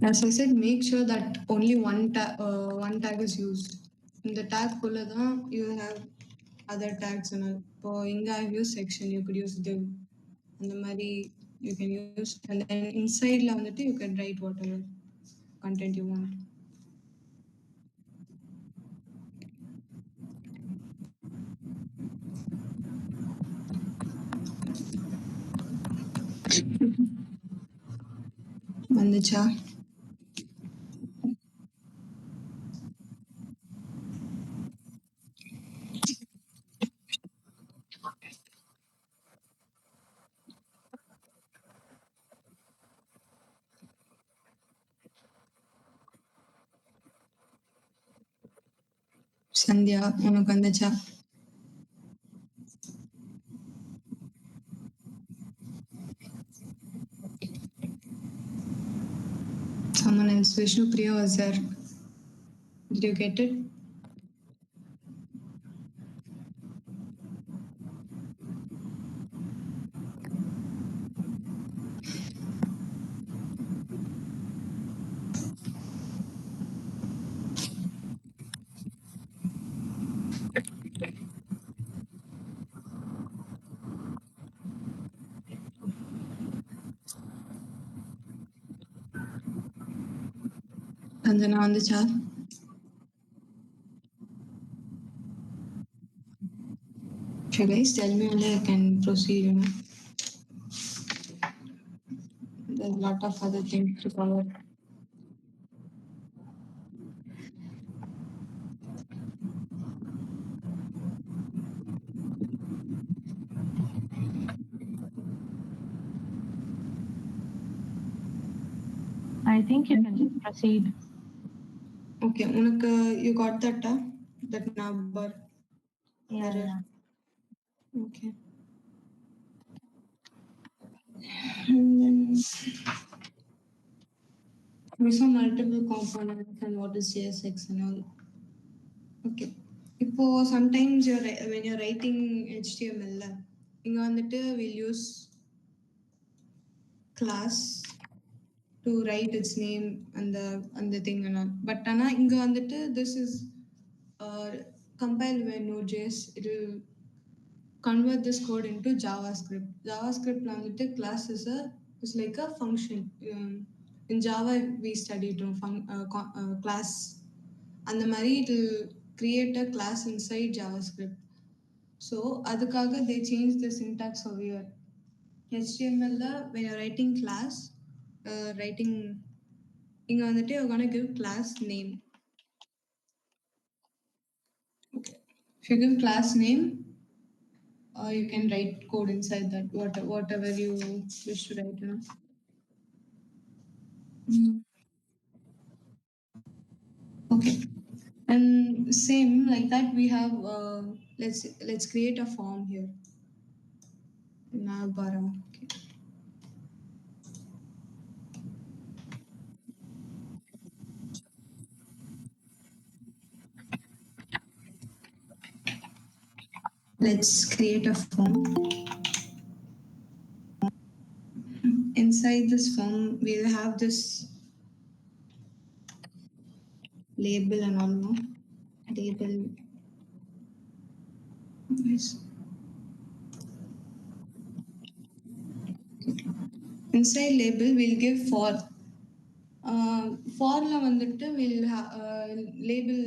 As I said, make sure that only one tag is used. In the tag kulla dhaan you have other tags and all. இப்போ இங்க I use section, you could use div. அந்த மாதிரி you can use, and then inside la வந்துட்டு you can write whatever content you want. வந்துச்சா? சந்தியா, உனக்கு வந்துச்சா? Someone else, Vishnu Priya was there. Did you get it? Anjana வந்துச்சா? Okay guys, tell me only I can proceed, you know. There's a lot of other things to cover. I think you can just proceed. Okay, உனக்கு you got that number? Yeah, Error. yeah. Okay. And then we saw multiple components and what is JSX and all. Okay. இப்போ sometimes when you're writing HTML, இங்க வந்துட்டு we'll use class to write its name and the thing and all. But ஆனா இங்க வந்துட்டு this is compiled by Node.js. It will convert this code into JavaScript. JavaScript வந்துட்டு class is like a function. In Java we studied class. அந்த மாதிரி it will create a class inside JavaScript. So அதுக்காக they change the syntax over here. HTML when you're writing class, writing இங்க வந்துட்டு you're gonna give class name. Okay. If you give class name, you can write code inside that, whatever you wish to write, you know. Okay. And same like that we have let's create a form here. Navbara. Okay. Let's create a form. Inside this form, we'll have this label and all, no? Label. Yes. Inside label, we'll give for. Forல வந்துட்டு we'll label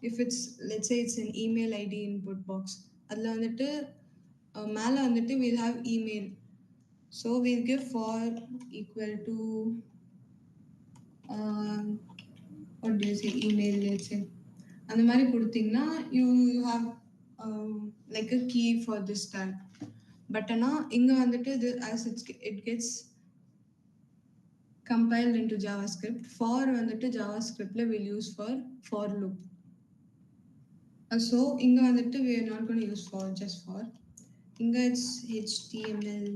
if it's, let's say it's an email ID input box. அதில் வந்துட்டு மேலே வந்துட்டு we'll have email. So we'll give for equal to what do you say, email, let's say. அந்த மாதிரி கொடுத்தீங்கன்னா you have like a key for this tag. But ஆனால் இங்கே வந்துட்டு as it gets compiled into JavaScript, for வந்துட்டு JavaScriptல we'll use for loop. So இங்க வந்துட்டு we are not going to use for, just for. இங்க it's HTML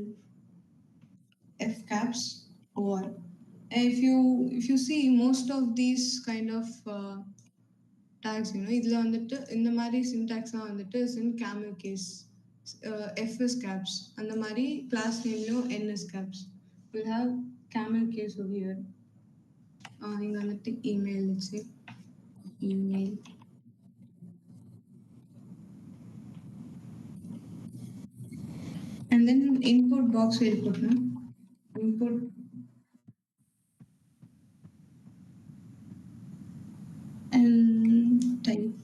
F caps or. If you see most of these kind of tags, you know, இதுல வந்துட்டு இந்த மாதிரி syntax வந்துட்டு is in camel case. F is caps. அந்த மாதிரி class name N is caps. We'll have camel case over here. இங்க வந்துட்டு email, let's say email. And then input box we'll put, no? Input and type.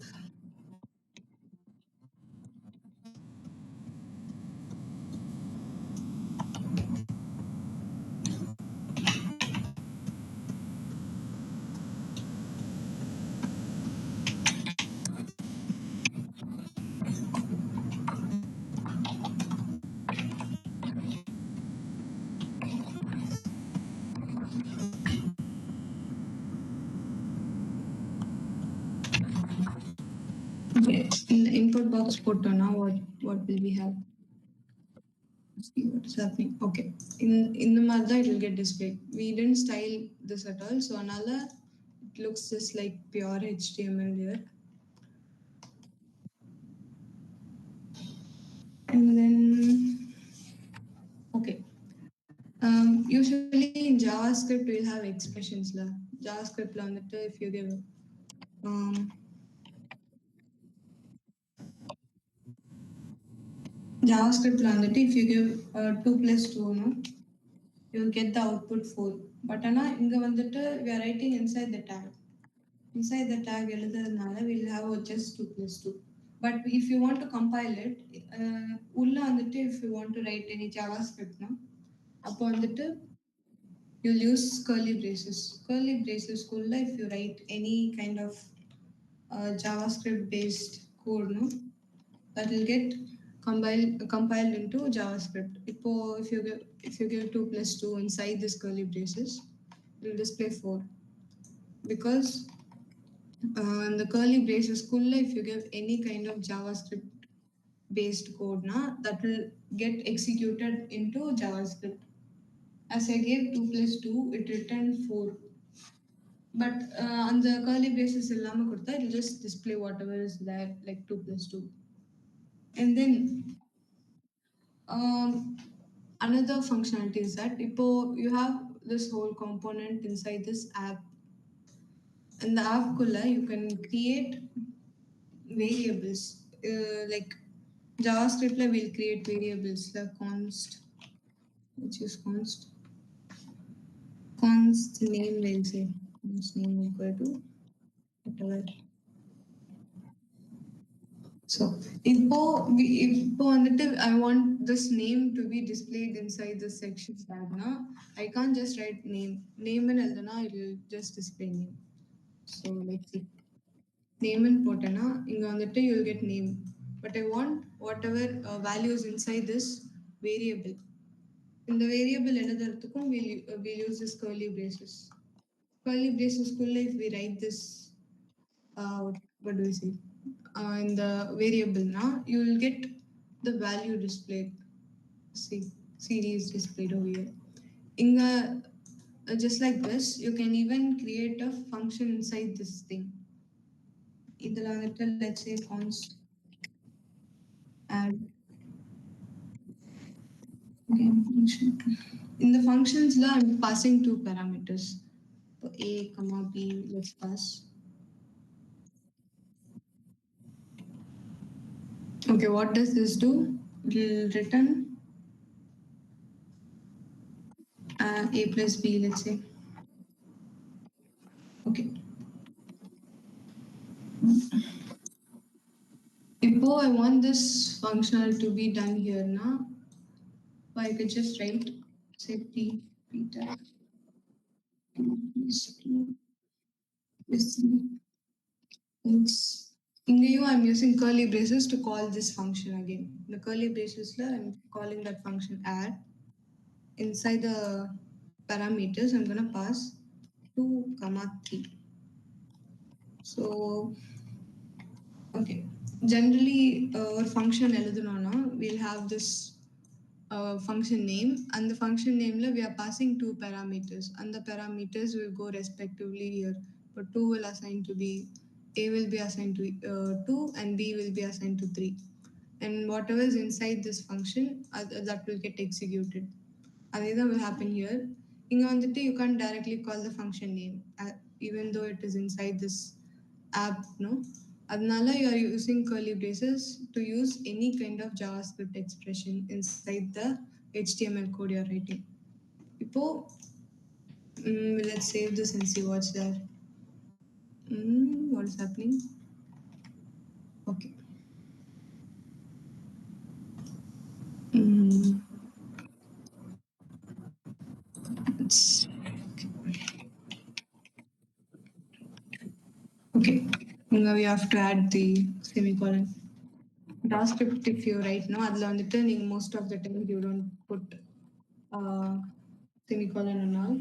In the input box போட்டோம்னா what will we have? See what's happening. Okay, in the மாதிரி தான் it will get displayed. We didn't style this at all, so another it looks just like pure HTML here. And then okay, usually in JavaScript we'll have expressions la. JavaScript la வந்துட்டு if you give JavaScript la வந்துட்டு if you give 2 plus 2 no, you'll get the output 4. But ana inga வந்துட்டு we are writing inside the tag. Inside the tag எழுதுறதுனால we'll have just 2 plus 2. But if you want to compile it, உள்ள வந்துட்டு if you want to write any JavaScript na, அப்போ வந்துட்டு you'll use curly braces. Curly braces kulla if you write any kind of JavaScript based code, no, that will get compiled into JavaScript. If you give 2 plus 2 inside this curly braces, it will display 4. Because in the curly braces kulla if you give any kind of JavaScript based code na, that will get executed into JavaScript. As I gave 2 plus 2, it returned 4. But on the curly braces illama kodutha, it will just display whatever is there, like 2 plus 2. And then another functionality is that you have this whole component inside this app. In the app kulla, you can create variables. Like JavaScript la we'll create variables like const, which is const name, we'll say const name equal to whatever. So இப்போ வந்துட்டு I want this name to be displayed inside the section tag na, I can't just write name and எழுதுனா it will just display name. So let's see, name and போட்டேன்னா இங்க வந்துட்டு you will get name, but I want whatever values inside this variable. In the variable எழுதுறதுக்கும் we'll use this curly braces. Curly braces kulla if we write this what do we say? In the variable now, you will get the value displayed. See, series displayed over here. In just like this, you can even create a function inside this thing. Let's say const add. Okay, function. In the functions, I'm passing 2 parameters. So A, comma B, let's pass. Okay, what does this do? It will return A plus B, let's say. Okay. If I want this functional to be done here now, I could just write say P tag. I'm using curly braces to call this function again. The curly braces, I'm calling that function add. Inside the parameters, I'm going to pass 2, 3. So, okay. Generally, our function we'll have this function name, and the function name we are passing 2 parameters, and the parameters will go respectively here. But 2 will assign to B, A will be assigned to 2, and B will be assigned to 3. And whatever is inside this function, that will get executed. That will happen here. You can't directly call the function name, even though it is inside this app, no? Adnala, you are using curly braces to use any kind of JavaScript expression inside the HTML code you are writing. Let's save this and see what's there. What is happening? Okay. Okay. Now we have to add the semicolon. JavaScript, if you write now, most of the time you don't put semicolon and all.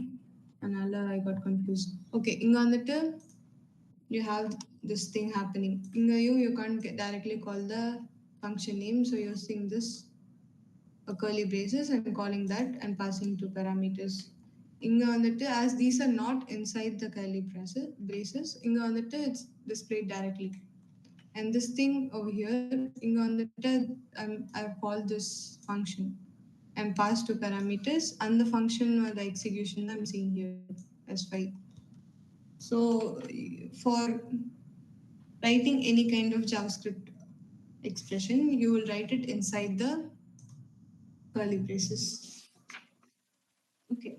I got confused. Okay, you have this thing happening. You can't directly call the function name, so you're using this curly braces and calling that and passing two parameters. இங்க வந்துட்டு as these are not inside the curly braces இங்க வந்துட்டு it's displayed directly. And this thing over here இங்க வந்துட்டு I've called this function and passed two parameters, and the function or the execution I'm seeing here as 5. So for writing any kind of JavaScript expression, you will write it inside the curly braces. Okay,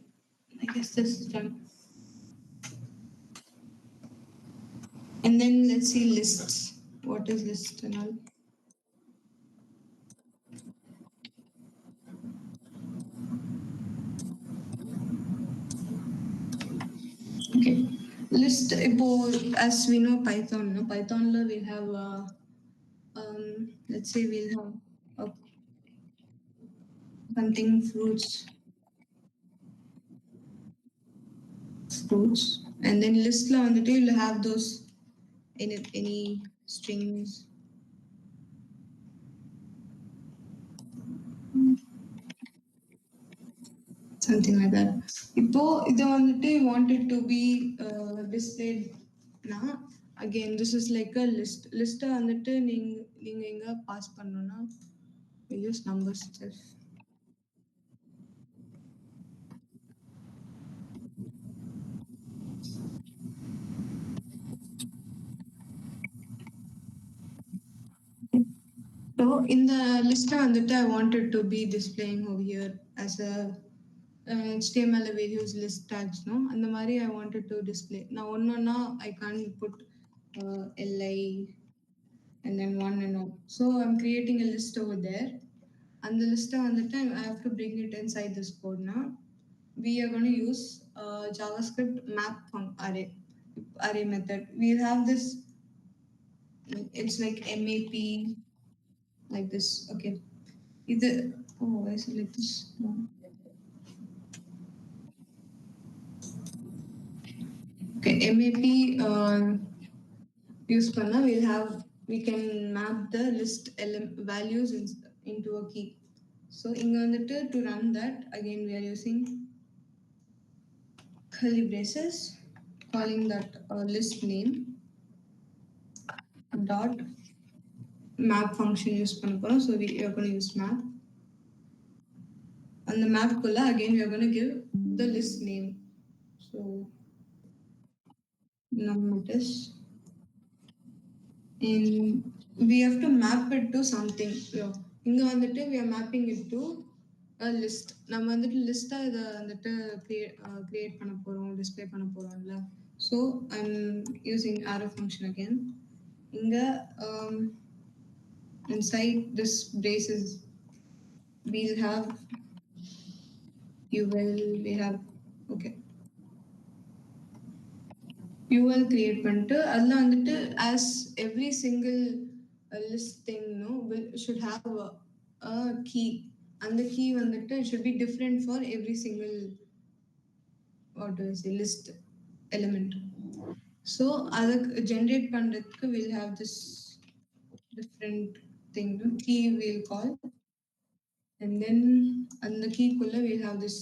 I guess this is done. And then let's see lists. What is list and all? Okay, list. As we know Python, no? Python we'll have let's say we'll have something fruits, and then list la vandu you'll have those any strings. Something like that. இப்போ இது வந்துட்டு you want it to be displayed now. Again, this is like a list வந்துட்டு நீங்க எங்க pass பண்ணனும்னா we'll use numbers itself. So in the list வந்துட்டு I wanted to be displaying over here as a HTML will use list tags, no? And the mari I wanted to display. Now onna I can't put li and then one and all. So I'm creating a list over there. And the list on the time I have to bring it inside this code now. We are going to use JavaScript map array method. We'll have this, it's like map like this. Okay. Either why is it like this? No. Okay, map use panna we can map the list values into a key. So to run that again we are using curly braces, calling that list name dot map function use panna. So we are going to use map, and the map kulla again we are going to give the list name. So now notice, and we have to map it to something. இங்க வந்துட்டு we are mapping it to a list. நம்ம வந்துட்டு லிஸ்டா இத வந்துட்டு create பண்ண போறோம், display பண்ண போறோம்ல. So I'm using arrow function again. இங்க inside this braces we'll have we have okay UL create பண்ணிட்டு அதுல வந்துட்டு as every single list thing should have a key, and the key வந்துட்டு should be different for every single what do I say list element. So அதை generate பண்றதுக்கு we'll have this different thing, key we'll call, and then on the key kulla we'll have this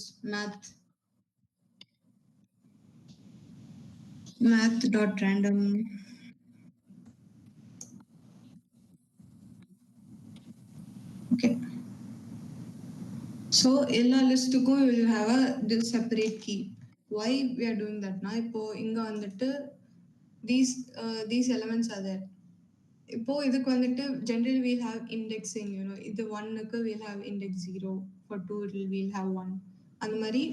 math.random. Okay. So எல்லா லிஸ்ட்டுக்கும் we will have a separate key. Why we are doing that now? இப்போ இங்க வந்துட்டு these elements are there. இப்போ இதுக்கு வந்துட்டு generally we'll have indexing, இது 1க்கு we'll have index 0, for 2 we'll have 1. அந்த மாதிரி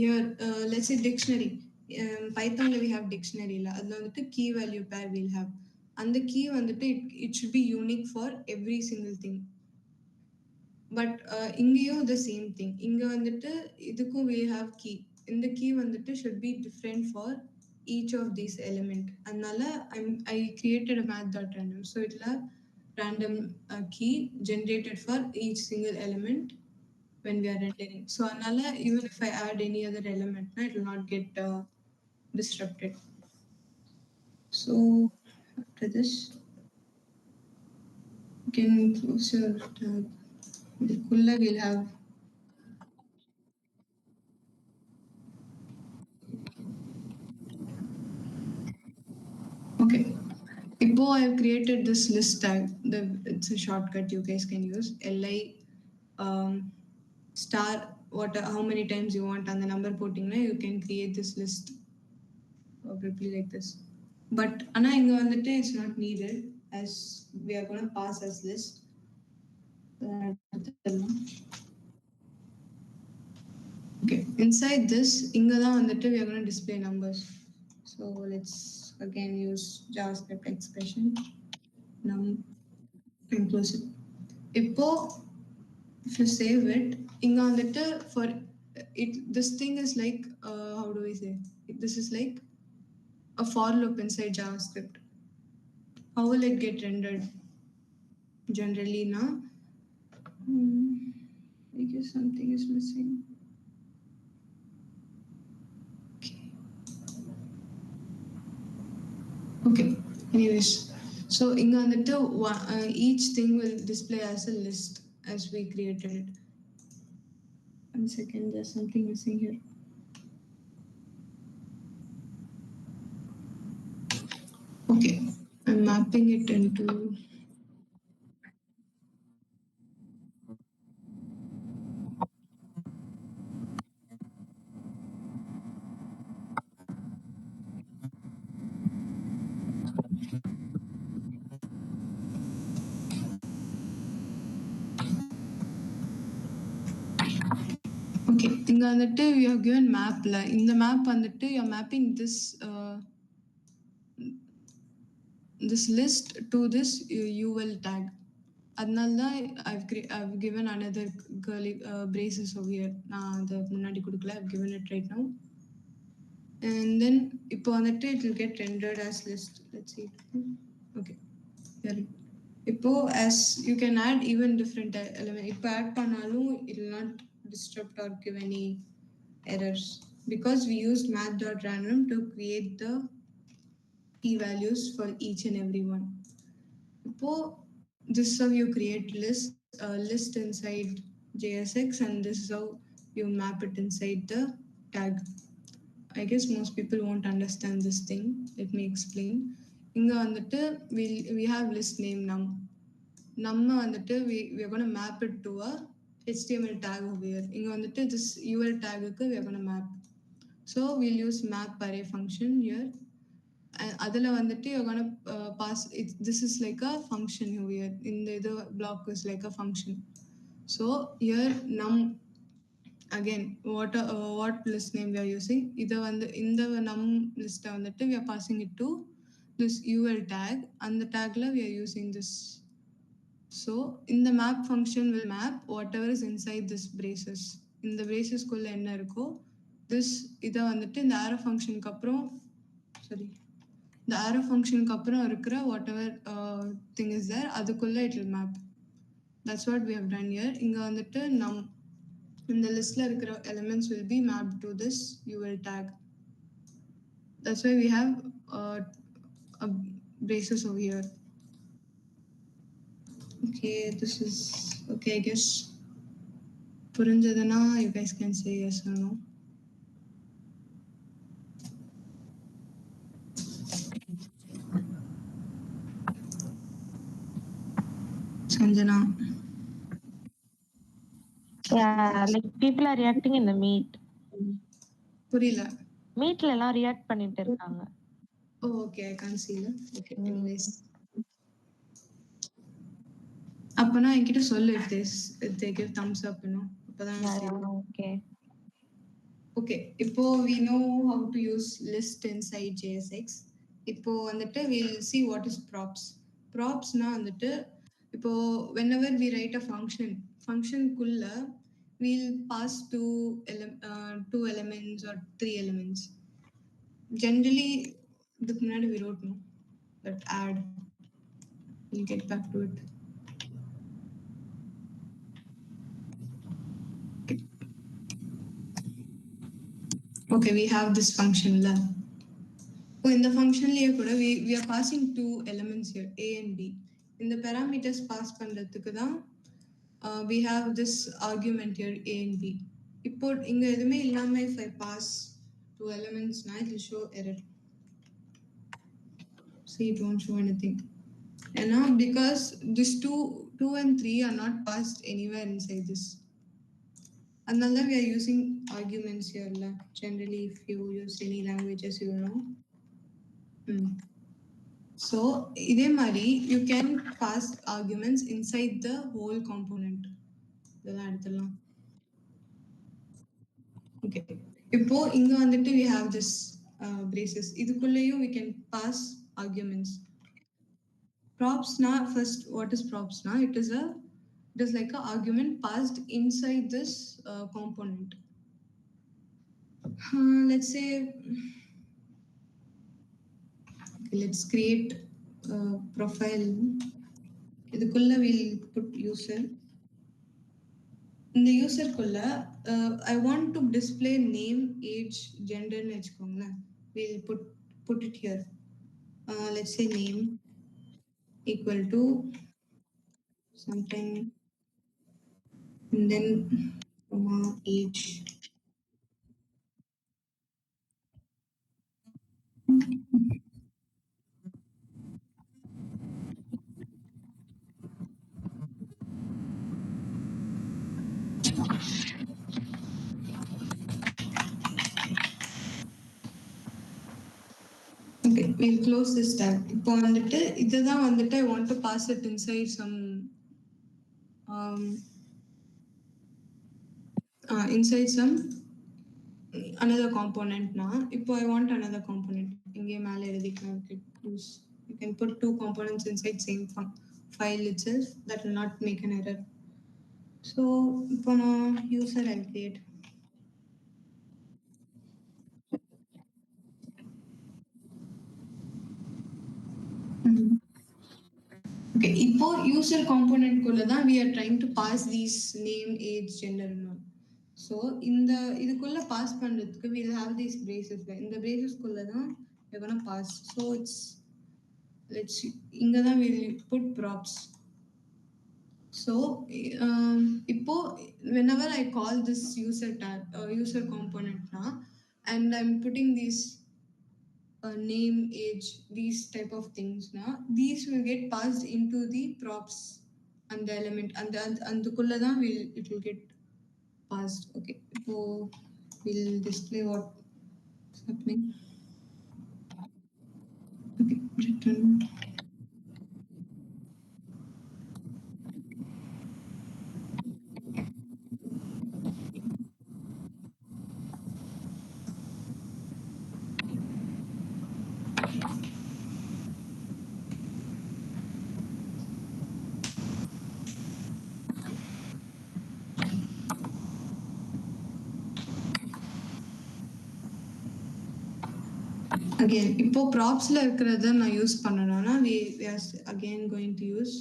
here let's say dictionary. Python we have dictionary la adla vandu key value pair we'll have, and the key vandu it should be unique for every single thing. But ingeyum the same thing, inga vandu idukku we have key, in the key vandu should be different for each of these element. Adnala I created a math.random, so it will have random key generated for each single element when we are rendering. So anala even if I add any other element, it will not get disrupted. So after this, you can close your tab. Kulla will have okay. Ipo, I have created this list tag. It's a shortcut you guys can use. Li star what how many times you want and the number putting you can create this list probably like this. But Anna inga vandute it's not needed as we are going to pass as list. Okay, inside this inga da vandute we are going to display numbers. So let's again use JavaScript expression num and close it. Ipo, if you save it, inga vandute for it this thing is like how do we say? This is like a for loop inside JavaScript. How will it get rendered? Generally, now, I guess something is missing. Okay. Anyways, so inga vandittu each thing will display as a list as we created it. 1 second, there's something missing here. Okay, I'm mapping it into okay. இங்க வந்துட்டு we have given mapல இந்த map வந்துட்டு you're mapping this list to this UL tag. அதனால தான் I've given another curly braces over here. நான் அதை முன்னாடி கொடுக்கல. I've given it right now. And then இப்போ வந்துட்டு it will get rendered as list. Let's see. Okay. Here. இப்போ as you can add even different element. இப்போ add பண்ணாலும் it will not disrupt or give any errors because we used math.random to create the key values for each and every one. இப்போ this is how you create list inside JSX and this is how you map it inside the tag. I guess most people won't understand this thing. Let me explain. Inga vandittu we have list name num. Num vandittu we are going to map it to a HTML tag over here. Inga vandittu this UL tag we are going to map. So we'll use map array function here. Adala vandittu you're going to pass it. This is like a function here. In the block is like a function. So here num again what list name we are using. Either in the num list vandittu we are passing it to this UL tag and the tag la we are using this. So in the map function will map whatever is inside this braces. In the braces kulla enna irukko this idha vandittu இந்த arrow function க்கு அப்புறம் sorry the arrow function க்கு அப்புறம் இருக்கிற whatever thing is there அதுக்குள்ள it will map. That's what we have done here. இங்க வந்துட்டு num in the list இருக்கிற elements will be mapped to this UL tag. That's why we have a braces over here. Okay, this is okay, I guess. புரிஞ்சதுன்னா you guys can say yes or no. Sanjana. Yeah, like people are reacting in the meet. புரியல. மீட்ல எல்லாம் react பண்ணிட்டு இருக்காங்க. Oh, okay, I can't see that. Okay, anyways. அப்பனா என்கிட்ட சொல்லு if they give thumbs up, you know. அப்பதான் Okay. Okay, இப்போ we know how to use list inside JSX. இப்போ வந்துட்டு we'll see what is props. Propsனா வந்துட்டு இப்போ whenever we write a function குள்ள we'll pass two elements or three elements. Generally இதுக்கு முன்னாடி we wrote no, but add. We'll get back to it. Okay, we have this function la. So in the function layer kuda we are passing two elements here, a and b. In the parameters pass பண்றதுக்கு தான் we have this argument here a and b. இப்போ இங்க எதுவுமே இல்லாம if I pass two elements now it will show error. See, it won't show anything. And now because this 2 and 3 are not passed anywhere inside this. Another we are using arguments here. Generally, if you use any languages, you know. So, idemari you can pass arguments inside the whole component. Okay. Ipo inga vandittu we have this braces. Idukulleyum we can pass arguments. Props na first, what is props na? It is like an argument passed inside this component. Let's say, okay, let's create a profile. Idukulla we'll put user. In the user kulla, I want to display name, age, gender, we'll put it here. Let's say name equal to something, and then age. Okay, we'll close this tab. இப்போ வந்துட்டு இதுதான் வந்துட்டு I want to pass it inside some another component now. If I want another component, you can put two components inside same file itself. That will not make an error. So for now, user I'll create. Okay, இப்போ user component குள்ள தான் we are trying to pass these name, age, gender and all. So இந்த இதுக்குள்ள pass பண்றதுக்கு we'll have these braces. இந்த braces குள்ள தான் we're gonna pass. So it's, let's see, இங்க தான் we'll put props. So இப்போ whenever I call this user tab user component now, and I'm putting these name, age, these type of things now, these will get passed into the props and the element and the kulla then it will get passed. Okay, so we'll display what's happening. Okay, return. Again, இப்போ ப்ராப்ஸ்ல இருக்கிறத நான் use பண்ணணும்னா we are again going to use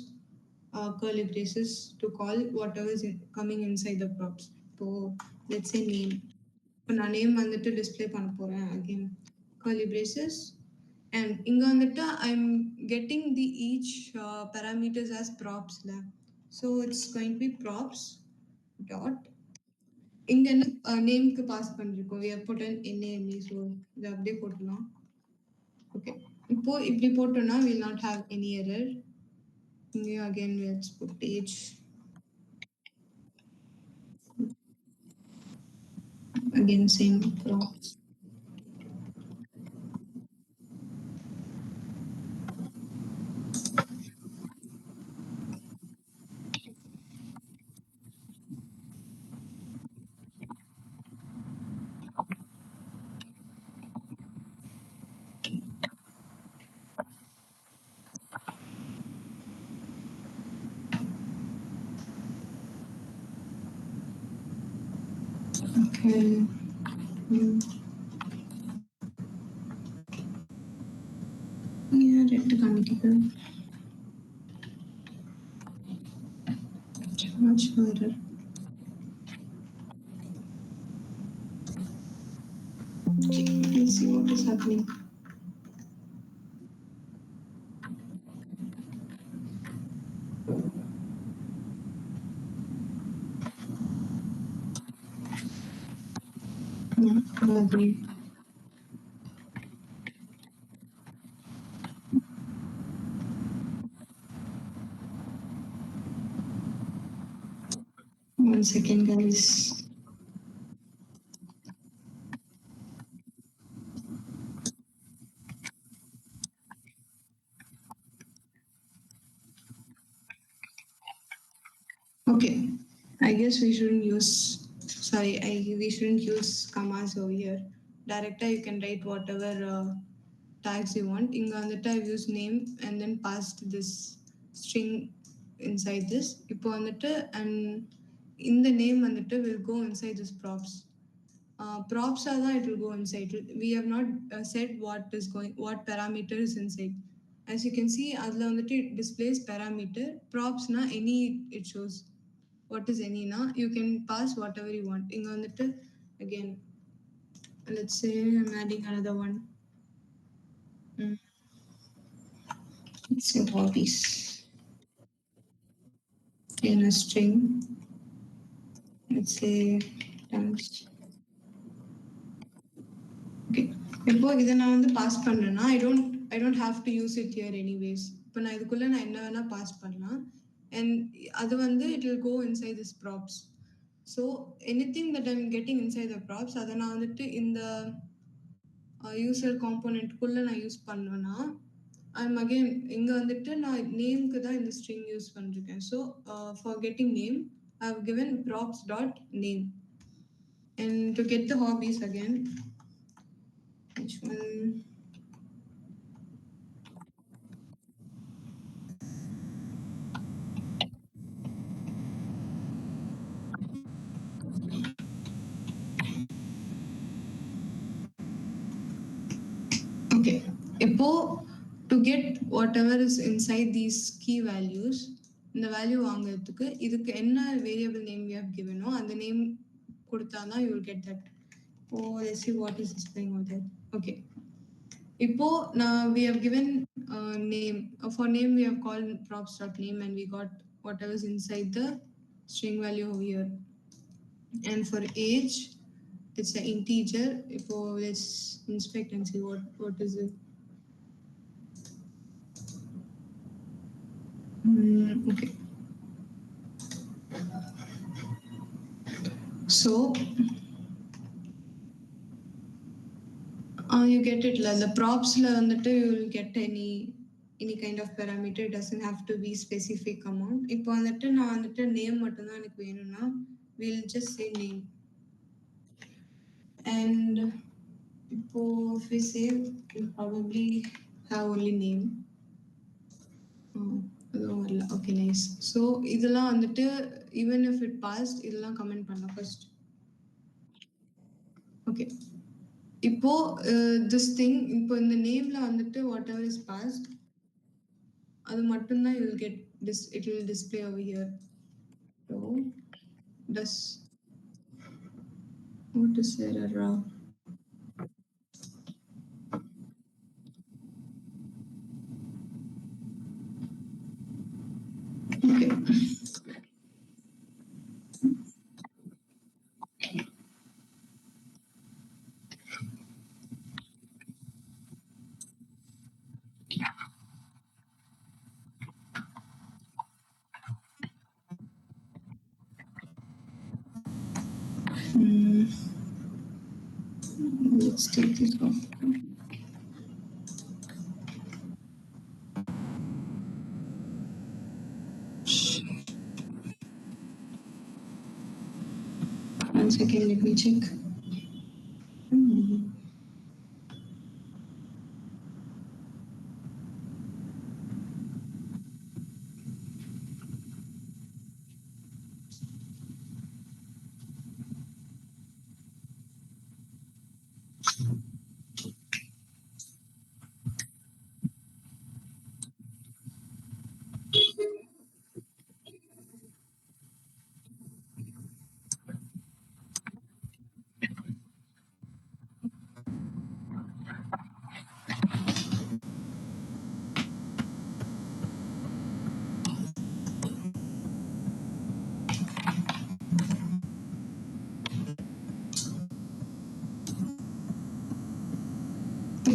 curly braces to call whatever is coming inside the props. So let's say name. இப்போ நான் name வந்துட்டு display பண்ண போறேன். Again curly braces, and இங்க வந்துட்டு I'm getting the each parameters as props. So it's going to be props dot இங்க என்ன நேம்க்கு pass பண்ணிருக்கோம். We have put an name, so இத அப்படியே போடலாம். Okay, இப்போ இப்படி போட்டோம்னா we'll not have any error. Again let's put age. Again same props. Okay. Yeah, red കാണിക്കുക. Charge error. Okay, let's see what is happening. Agree. One second, guys. Okay, I guess we shouldn't use. Sorry, we shouldn't use commas over here. Director, you can write whatever tags you want. In on the I've used name and then passed this string inside this. இப்போ வந்துட்டு and in the name வந்துட்டு will go inside this props. Props are that it will go inside. We have not said what parameter is inside. As you can see, அதுல வந்துட்டு it displays parameter. Props na any it shows. What is any na? You can pass whatever you want. இங்க வந்துட்டு again, let's say I'm adding another one. Let's say hobbies in a string. Let's say dance. Okay. இப்போ இதை நான் வந்து pass பண்றேன்னா I don't have to use it here anyways. இப்போ நான் இதுக்குள்ள நான் என்ன வேணா பாஸ் பண்ணலாம் and அது வந்து it will go inside this props. So anything that I'm getting inside the props அதை நான் வந்துட்டு இந்த user component குள்ள நான் யூஸ் பண்ணுவேன்னா I'm again இங்க வந்துட்டு நான் நேம்க்கு தான் இந்த string யூஸ் பண்ணிருக்கேன். So for getting name I've given props dot name. And to get the hobbies again, which one? Okay. இப்போ to get whatever is inside these key values, இந்த value வாங்குறதுக்கு இதுக்கு என்ன variable name we have given அந்த name கொடுத்தாதான் you will get that. Oh, let's see what is displaying over there. Okay. இப்போ we have given name. For name we have called props.name and we got whatever is inside the string value over here. And for age, it's an integer. Let's inspect and see what is it. Okay. So you get it. The props you will get any kind of parameter. It doesn't have to be specific amount. இப்போ வந்துட்டு நான் வந்துட்டு name மட்டும்தான் எனக்கு வேணும்னா we'll just say name. And if we save, we'll probably have only name. Okay, nice. So இதெல்லாம் வந்துட்டு even if it passed இதெல்லாம் comment பண்ணலாம் first. Okay. இப்போ this thing இப்போ இந்த nameல வந்துட்டு whatever is passed அது மட்டும்தான் you will get this, it will display over here. So what is error? Okay. Let's take this off. One second, let me check.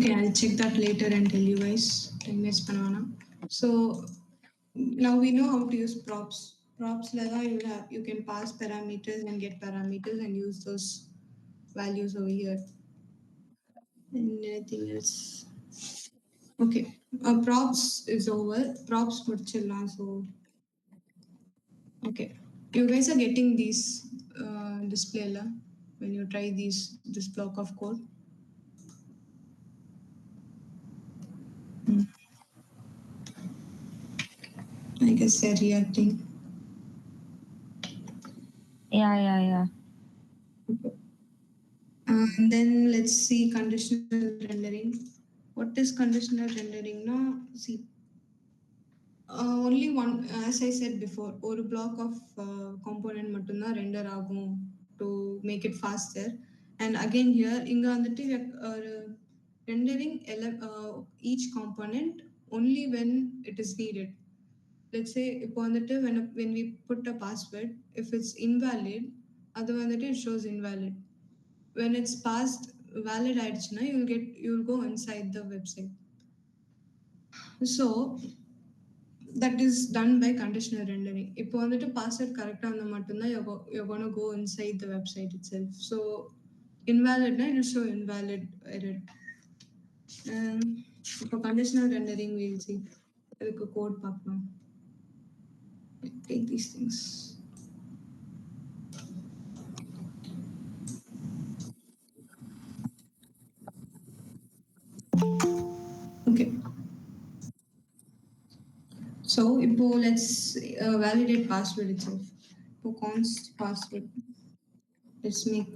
Okay, I'll check that later and tell you guys. Time waste panna. So now we know how to use props. Props laga you can pass parameters and get parameters and use those values over here. And anything else? Okay, props is over. Props mudichilla. So okay, you guys are getting these display la when you try this block of code. I guess they're reacting. Yeah. And then let's see conditional rendering. What is conditional rendering? Now, see, only one, as I said before, ஒரு block of component மட்டும்தான் render ஆகும் to make it faster. And again here, இங்க வந்துட்டு rendering each component only when it is needed. Let's say இப்போ வந்துட்டு when we put a password, if it's invalid, அது வந்துட்டு it shows invalid. When it's passed valid ஆயிடுச்சுன்னா you'll go inside the website. So that is done by conditional rendering. இப்போ வந்துட்டு password correct இருந்தா மட்டும்தான் you're going to go inside the website itself. So invalid na it will show invalid error. இப்போ conditional rendering we'll see. அதுக்கு code பார்க்கலாம். Take these things. Okay. So இப்போ let's validate password itself. இப்போ const password. Let's make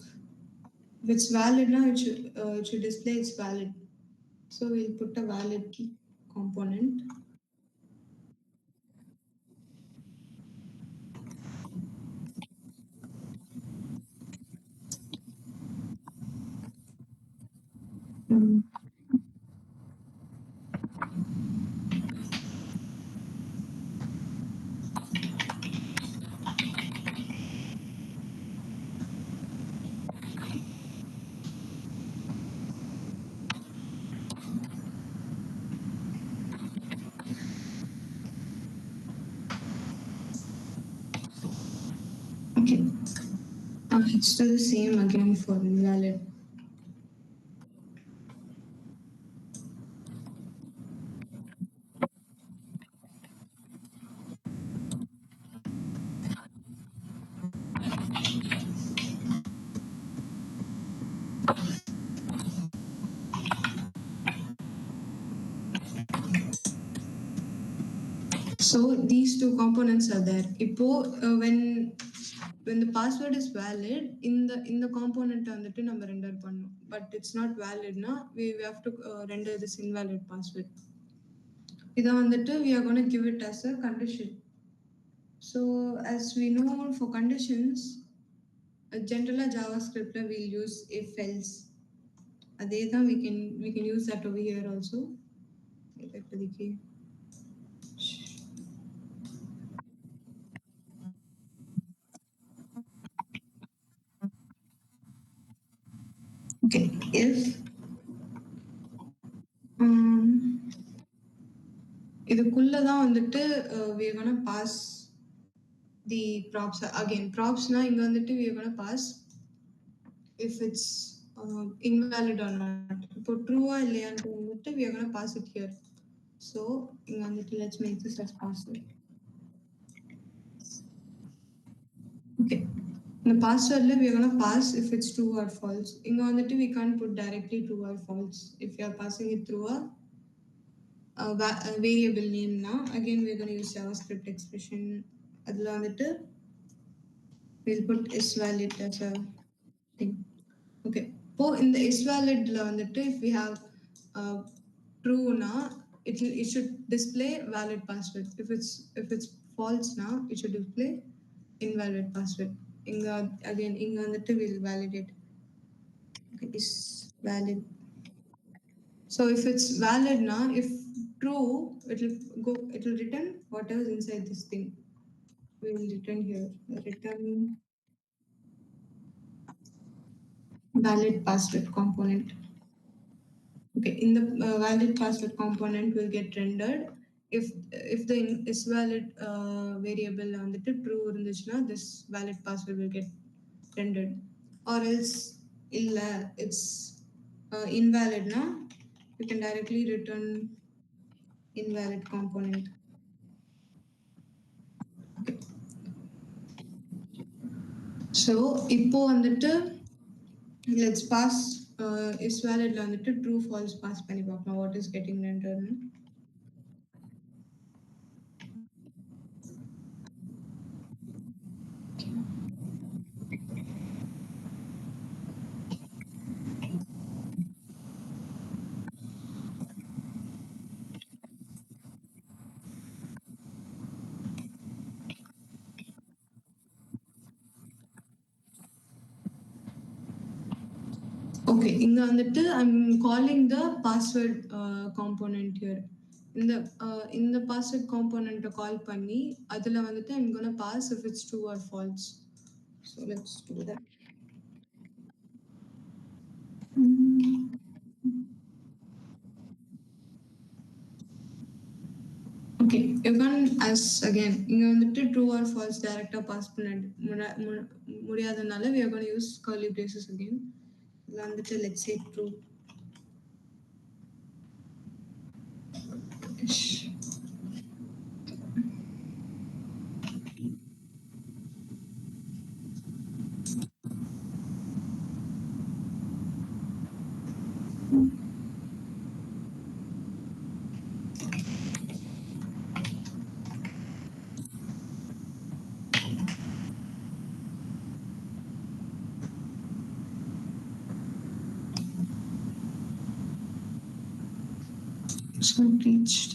if it's valid now it should display it's valid. So we'll put a valid key component. Okay. It's still the same again for invalid. So these two components are there. Ipo when the password is valid in the component வந்துட்டு நம்ம render பண்ணோம். But it's not valid na we have to render this invalid password. இத வந்துட்டு we are going to give it as a condition. So as we know for conditions generally JavaScript we'll use if else. அதே தான் we can use that over here also. Okay, if இதுக்குள்ள தான் வந்துட்டு we are going to pass the props again. Props na இங்க வந்துட்டு we are going to pass if it's invalid or not. இப்போ true ஆ இல்லையான்னு வந்துட்டு we are going to pass it here. So இங்க வந்துட்டு let's make this as password. Okay. In the password we are going to pass if it's true or false. இங்க வந்துட்டு we can't put directly true or false. If you are passing it through a variable name na again we are going to use JavaScript expression. அதுல வந்துட்டு we'll put is valid as a thing. Okay. So in the is valid la வந்துட்டு if we have true na it should display valid password. If it's false na it should display invalid password. Inga again inga வந்துட்டு will validate. Okay, is valid. So if it's valid na if true it will return whatever is inside this thing. We will return here return valid password component. Okay, in the valid password component will get rendered. If the is valid variable வந்துட்டு true இருந்துச்சுன்னா this valid password will get rendered, or else இல்ல it's invalid na you can directly return invalid component. So இப்போ வந்துட்டு let's pass is valid வந்துட்டு true false pass பண்ணி பார்க்கலாம் what is getting rendered. Okay, இங்க வந்துட்டு I'm calling the password component here. இந்த password component கால் பண்ணி அதுல வந்துட்டு I'm gonna pass if it's true or false. So let's do that. Okay, you can as again இங்க வந்துட்டு true or false directா pass பண்ண முடியாதனால we are going to use curly braces again. இதுல வந்துட்டு let's say true. It's not reached.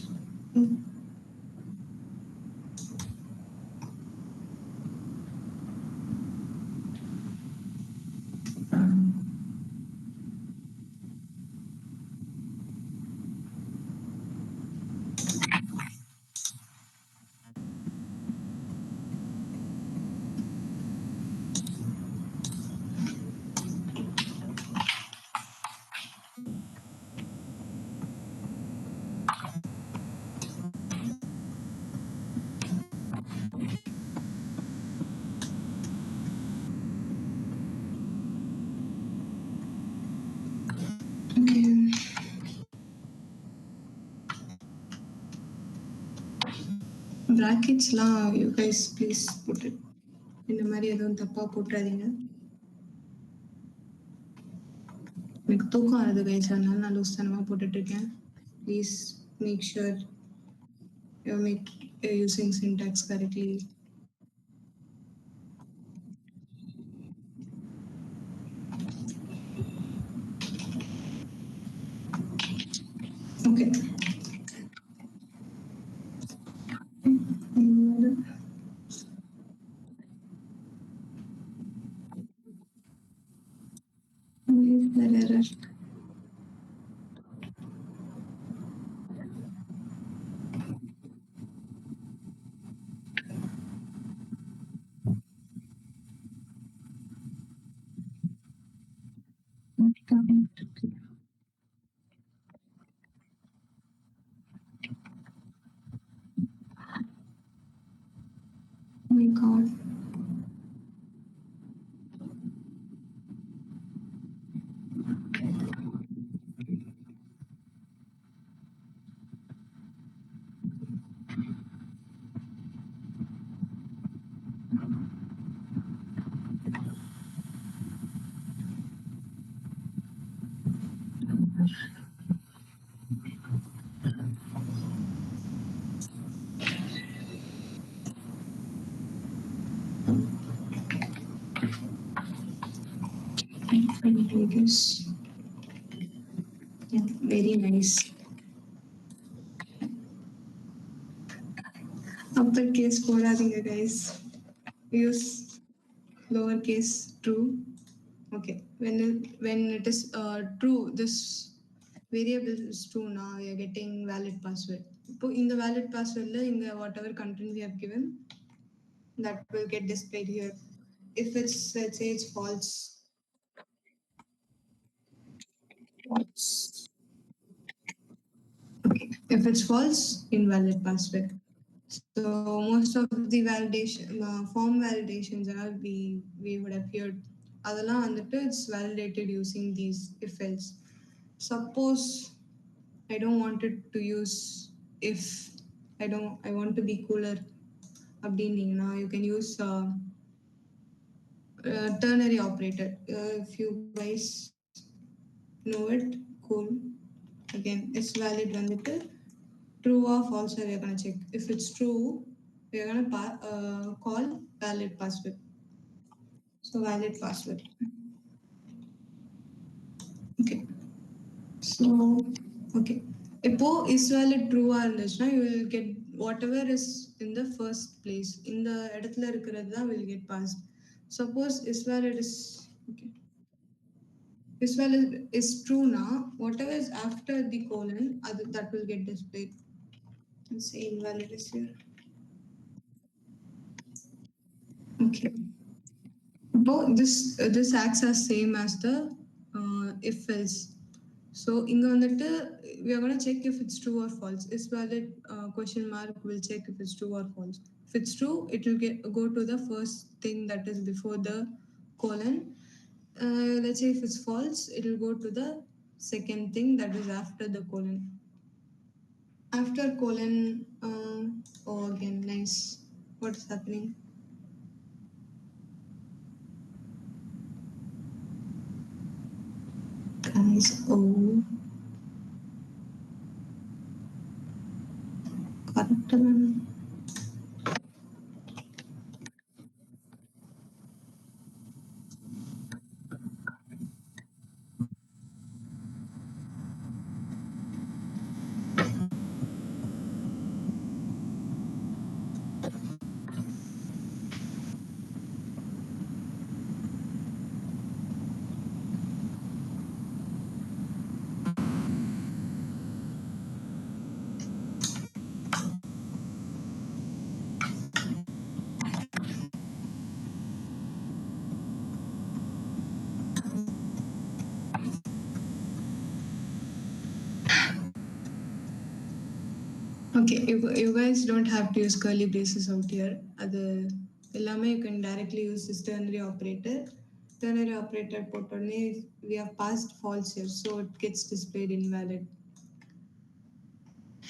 Okay. Bracketsலாம் you guys please put it. இந்த மாதிரி எதுவும் தப்பா போட்டுறாதீங்க. எனக்கு தூக்கம் வருது கைஸ், அதனால நான் லூஸ்தனமா போட்டுட்டு இருக்கேன். Please make sure you're using syntax correctly. Okay. Where is the error? Oh my god. I guess. Yeah, very nice. Uppercase போடாதீங்க guys. Use lowercase true. Okay, when it is true, this variable is true now, we are getting valid password. So in the valid password, in the whatever content we have given, that will get displayed here. If it's, let's say it's false. If it's false, invalid password. So most of the validation, form validations and all we would have heard. அதெல்லாம் வந்துட்டு it's validated using these if else. Suppose I don't want it to use if I want to be cooler அப்படின்னீங்கன்னா you can use ternary operator. If you guys know it, cool. Again, it's valid வந்துட்டு true or false we're going to check. If it's true, we're going to call valid password. So valid password. Okay. So okay. இப்போ is valid true ஆ இருந்துச்சுன்னா you will get whatever is in the first place. இந்த இடத்துல இருக்கிறது தான் will get passed. Suppose is valid is okay. Is valid is true now. Whatever is after the colon, that will get displayed. Let's say invalid is here. Okay. Both this acts as same as the if else. So inga vandu we are going to check if it's true or false. Is valid question mark will check if it's true or false. If it's true, it will go to the first thing that is before the colon. Let's say if it's false, it will go to the second thing that is after the colon. After colon, oh again nice. What is happening? Guys, oh. Correct. Okay, you guys don't have to use curly braces out here. You can directly use this ternary operator. Ternary operator போட்டோடனே we have passed false here, so it gets displayed invalid.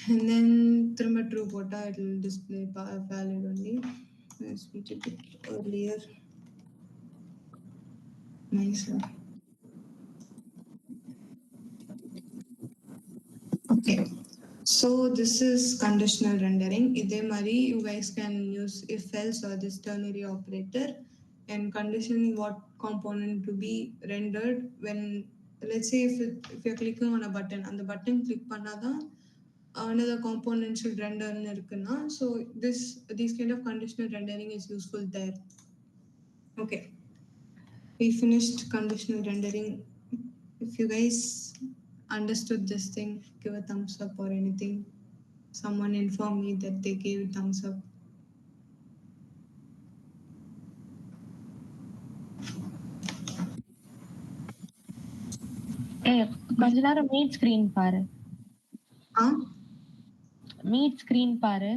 And then திரும்ப true போட்டா it will display valid only. As we did it earlier. Nice. Okay. So this is conditional rendering. இதே மாதிரி you guys can use if else or this ternary operator and condition what component to be rendered when, let's say if you're clicking on a button and the button click பண்ணாதான் another component should render இருக்குன்னா, so these kind of conditional rendering is useful there. Okay, we finished conditional rendering. If you guys understood this thing, give a thumbs up or anything. Someone informed me that they gave thumbs up. கொஞ்ச நேரம் meet screen பாரு. Meet screen பாரு.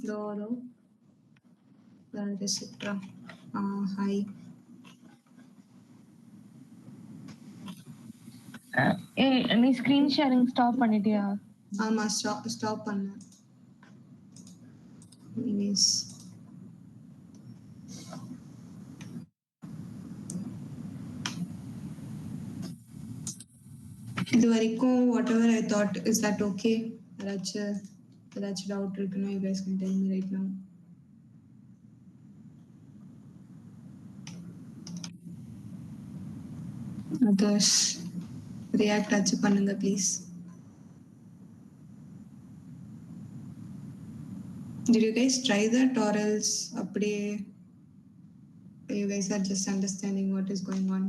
Doro. Where is it? Hi. நீ screen sharing stop பண்ணிட்டியா? ஆமா stop பண்ணேன். Anyways. இது வரைக்கும் whatever I thought, is that okay? ஏதாச்சும் doubt இருக்குன்னா you guys can tell me right now. Others react ஆச்சு பண்ணுங்க please. Did you guys try that or else அப்படியே you guys are just understanding what is going on?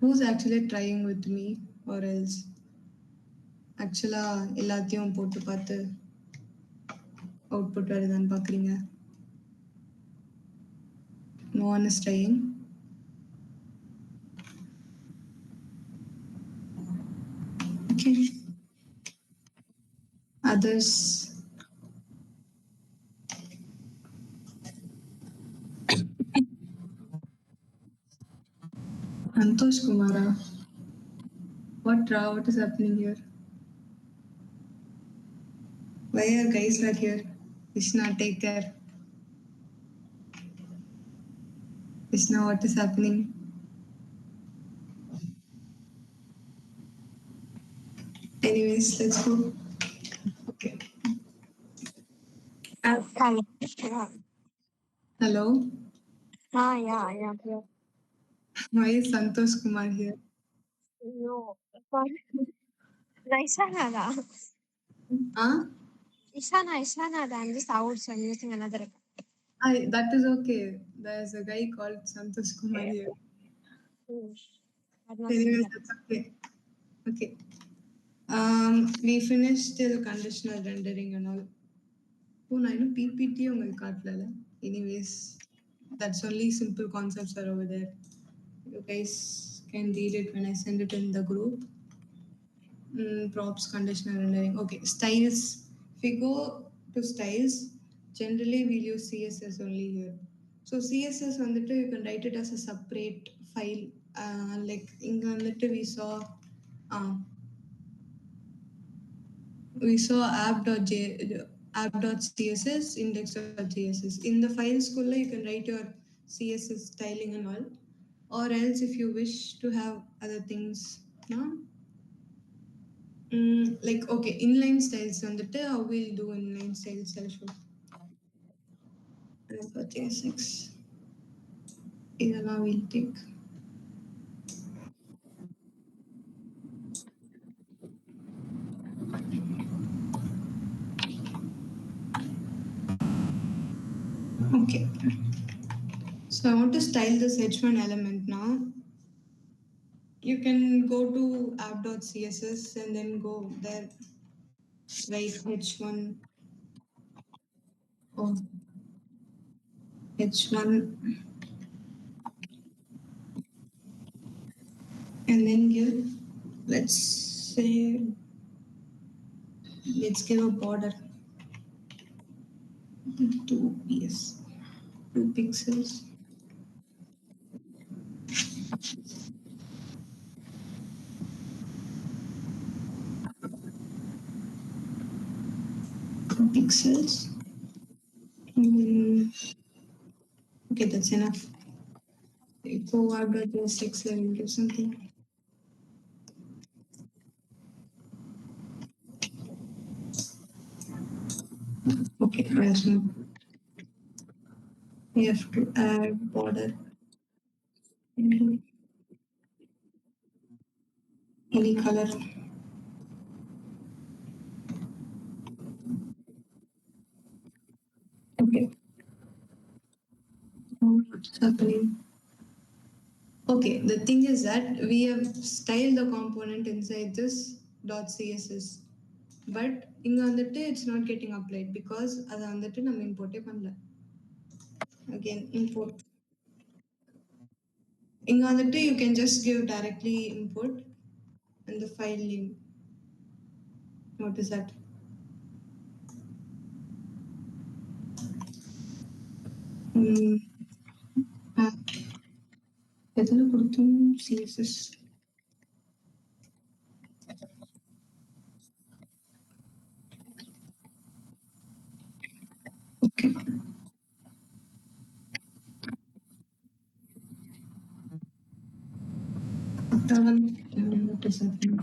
Who's actually trying with me or else actually எல்லாத்தையும் போட்டு பார்த்து output வருதான்னு பார்க்குறீங்க? No one is trying. Okay. others. Santosh Kumara. What is happening here? Why are guys are here? Krishna, take care. Krishna, what is happening? Anyways, let's go. Okay. Hello. Yeah. Hello. Yeah. Why is Santosh Kumar here? No. Ishanada. Huh? Ishanada. I'm just out, so I'm using another. That is okay. There's a guy called Santosh Kumar here. I've not seen Anyways, that. that's okay. Okay. We finished till conditional rendering and all. Oh, I know PPT உங்களுக்கு காட்டல. Anyways, that's only simple concepts are over there. You guys can read it when I send it in the group. Props, conditional rendering. Okay, styles. If we go to styles, generally we'll use CSS only here. So CSS வந்துட்டு you can write it as a separate file. Like இங்க வந்துட்டு uh, we saw app.css, index.css. In the file school, you can write your CSS styling and all. Or else, if you wish to have other things, no? Like, okay, inline styles வந்துட்டு how we'll do inline styles, I'll show. JSX. இதெல்லாம் we'll take. Okay. So I want to style this h1 element now. You can go to app.css and then go there, write h1 or h1 and then let's say let's give a border 2 ps 2 pixels. Pixels. Okay, that's enough. So I've got the 6 level or something. Okay, there's no. We have to add border. Any color. Okay. What's happening? Okay, the thing is that we have styled the component inside this .css. But இங்க வந்துட்டு it's not getting applied because அது வந்துட்டு நம்ம இம்போர்ட்டே பண்ணல. Again, import. இங்க வந்துட்டு you can just give directly import and the file name. What is that? எதுல கொடுத்தோம் CSS. Okay. What is happening?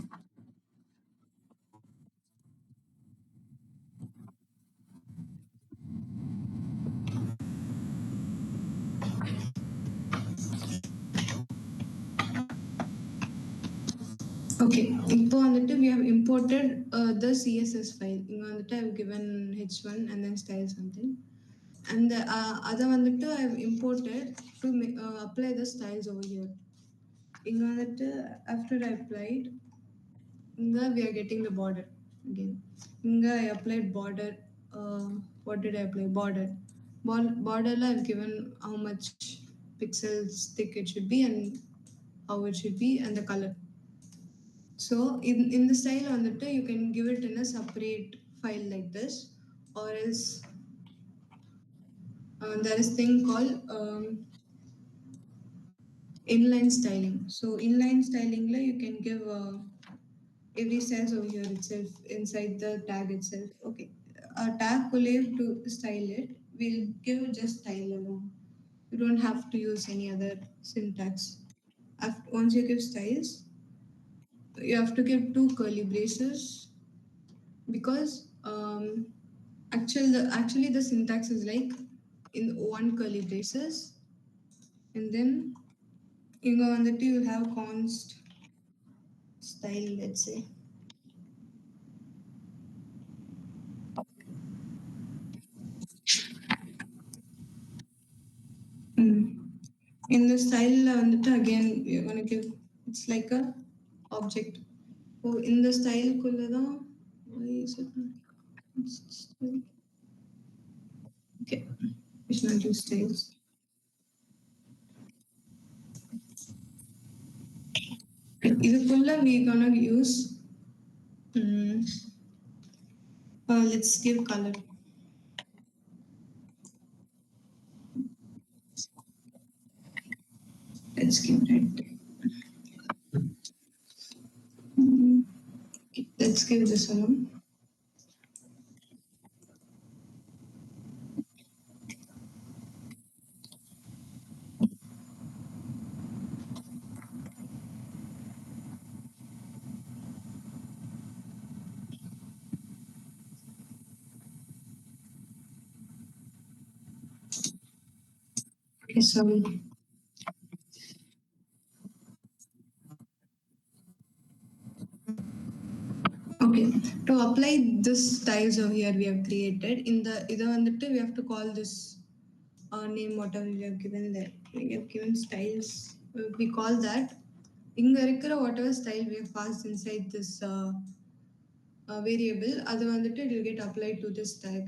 Okay, இப்போ வந்துட்டு we have imported the CSS file. இங்க வந்துட்டு I have given h1 and then style something. And அதை வந்துட்டு I have imported to apply the styles over here. இங்க வந்துட்டு after I applied, இங்க we are getting the border again. இங்க I applied border. What did I apply? Border. Border I have given how much pixels thick it should be and how it should be and the color. So in the style வந்துட்டு you can give it in a separate file like this, or else there is thing called inline styling. So inline styling la you can give every styles over here itself inside the tag itself. Okay, a tag collab to style it. We'll give just style alone. You don't have to use any other syntax. After, once you give styles, you have to give two curly braces because actually the syntax is like in one curly braces, and then you go on that you have const style, let's say. In the style வந்துட்டு again you're going to give, it's like a object. So in the style குள்ள தான் why is it not style? Okay, we should not use styles. இதுக்குள்ள we gonna use let's give color. Let's give red. Let's give this one. Okay, so okay, to apply this styles over here we have created in the either வந்துட்டு we have to call this name whatever we have given there. We have given styles. We call that இங்க இருக்கிற whatever style we have passed inside this variable அது வந்துட்டு it will get applied to this tag.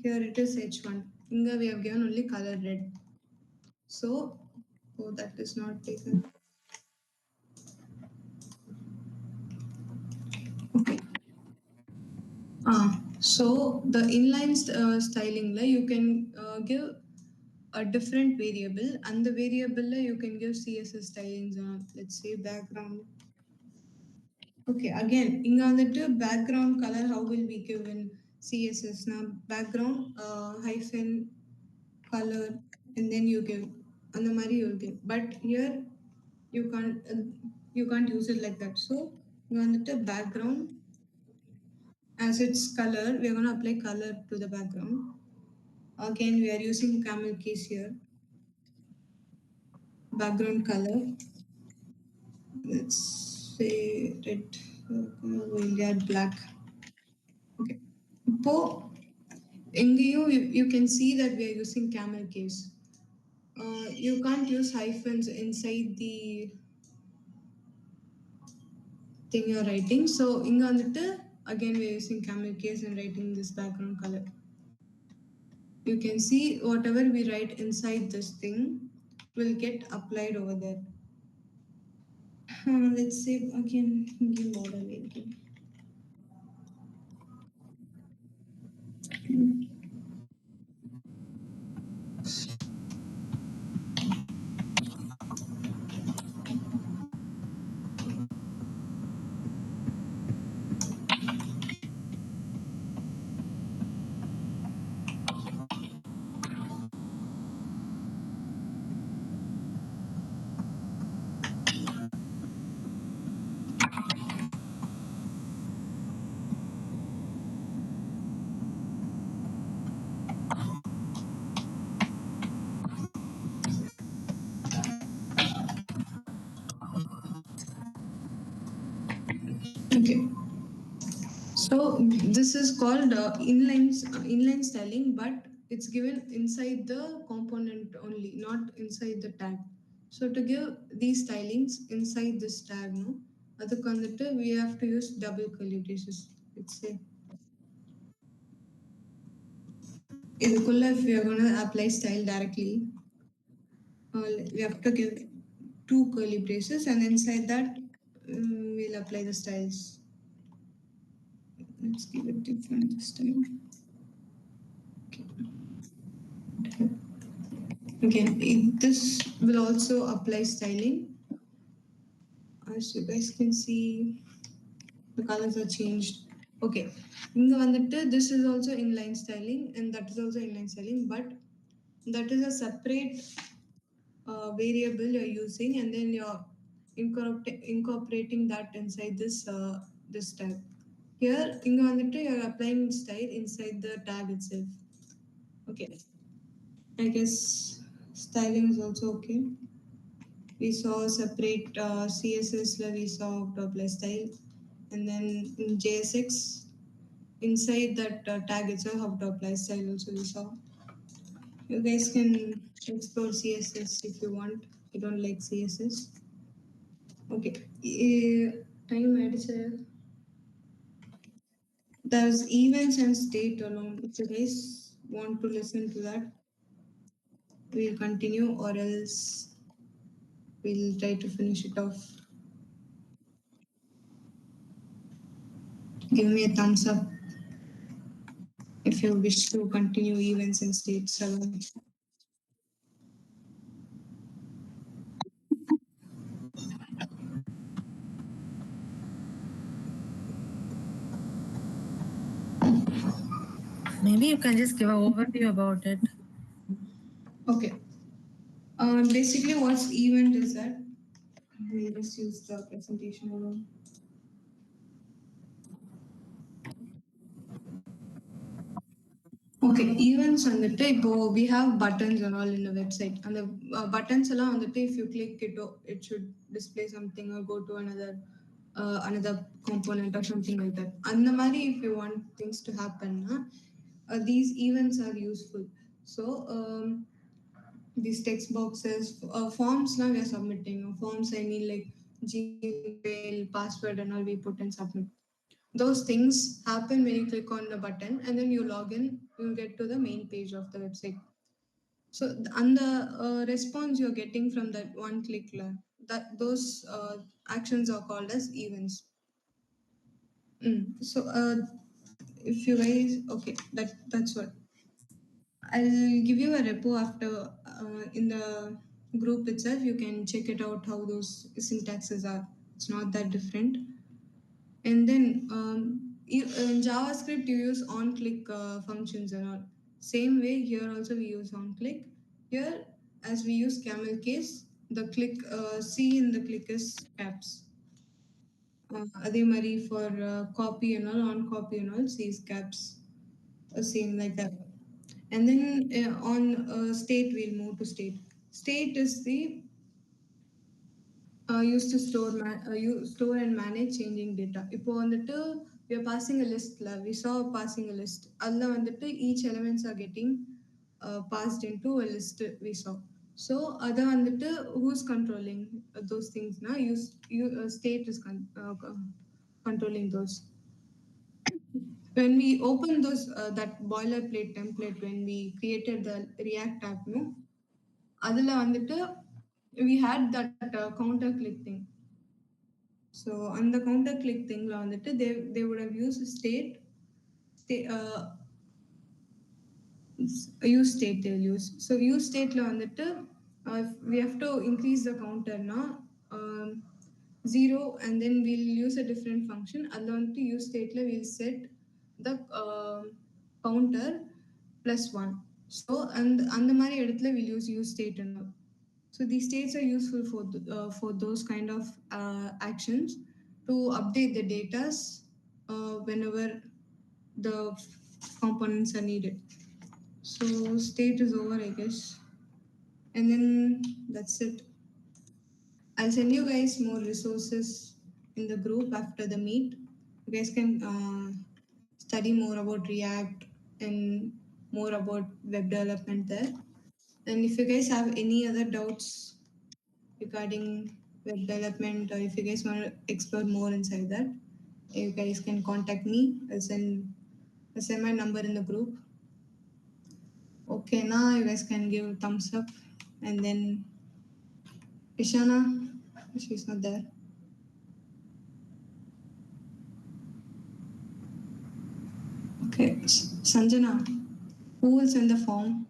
Here it is h1. இங்க we have given only color red. So oh, that is not taken. Okay. So the inline styling la you can give a different variable, and the variable la you can give CSS stylings on, let's say background. Okay, again inga வந்துட்டு background color how will we give in CSS now? Background hyphen color, and then you give அந்த மாதிரி you give, but here you can't use it like that. So you வந்துட்டு background as its color, we are going to apply color to the background. Again we are using camel case here. Background color, let's say red, we'll add black. Okay, so you can see that we are using camel case. You can't use hyphens inside the thing you're writing. So inga வந்துட்டு again we are using camel case and writing this background color. You can see whatever we write inside this thing will get applied over there. Let's say again give model again. Okay. So this is called inline styling, but it's given inside the component only, not inside the tag. So to give these stylings inside this tag, no, அதுக்கு வந்துட்டு we have to use double curly braces. Let's say இதுக்குள்ள if we are going to apply style directly, we have to give two curly braces, and inside that we'll apply the styles. Let's give it different this time. Okay, this will also apply styling. As you guys can see, the colors are changed. Okay, இங்க வந்துட்டு this is also inline styling and that is also inline styling, but that is a separate variable you're using, and then you're incorporating that inside this tag. Here, இங்க வந்துட்டு you're applying style inside the tag itself. Okay, I guess styling is also okay. We saw separate CSS, we saw how to apply style, and then in JSX, inside that tag itself, how to apply style also we saw. You guys can explore CSS if you want. You don't like CSS. Okay, time editor. There's events and state alone. If you guys want to listen to that, we'll continue, or else we'll try to finish it off. Give me a thumbs up if you wish to continue events and states alone. Maybe you can just give an overview about it. Okay. Basically, what's event is that we'll just use the presentation alone. Okay, events வந்துட்டு இப்போ we have buttons and all in the website. And the buttons எல்லாம் வந்துட்டு if you click it, it should display something or go to another component or something like that. அந்த மாதிரி if you want things to happen, these events are useful. So these text boxes, forms now we are submitting. Forms, I mean like Gmail, password and all we put and submit. Those things happen when you click on the button and then you log in, you'll get to the main page of the website. So and the response you're getting from that one click, that those actions are called as events. So if you guys, okay, that's what. I'll give you a repo after in the group itself. You can check it out how those syntaxes are. It's not that different. And then in JavaScript, you use on-click functions and all. Same way here also we use on-click. Here, as we use camel case, the click C in the click is caps. Adhe mari for copy and all, on copy and all, C is caps. Same like that. And then on state, we'll move to state. State is the used to store and manage changing data. இப்போ வந்துட்டு we are passing a list. We saw passing a list. அதில் வந்துட்டு each elements are getting passed into a list we saw. So அதை வந்துட்டு who's controlling those things? State is controlling those. When we open those that boilerplate template, when we created the React app, அதில் வந்துட்டு we had that counter click thing. So on the counter click thing, they would have used state use state they'll use. So use state we have to increase the counter now 0, and then we'll use a different function. Along to use state we'll set the counter +1. So and the mari edutla we'll use state and all. So these states are useful for those kind of actions to update the data whenever the components are needed. So state is over, I guess. And then that's it. I'll send you guys more resources in the group after the meet. You guys can study more about React and more about web development there. And if you guys have any other doubts regarding web development, or if you guys want to explore more inside that, you guys can contact me. I'll send my number in the group. Okay, now you guys can give a thumbs up. And then Ishana, she's not there. Okay. Sanjana, who will send the form?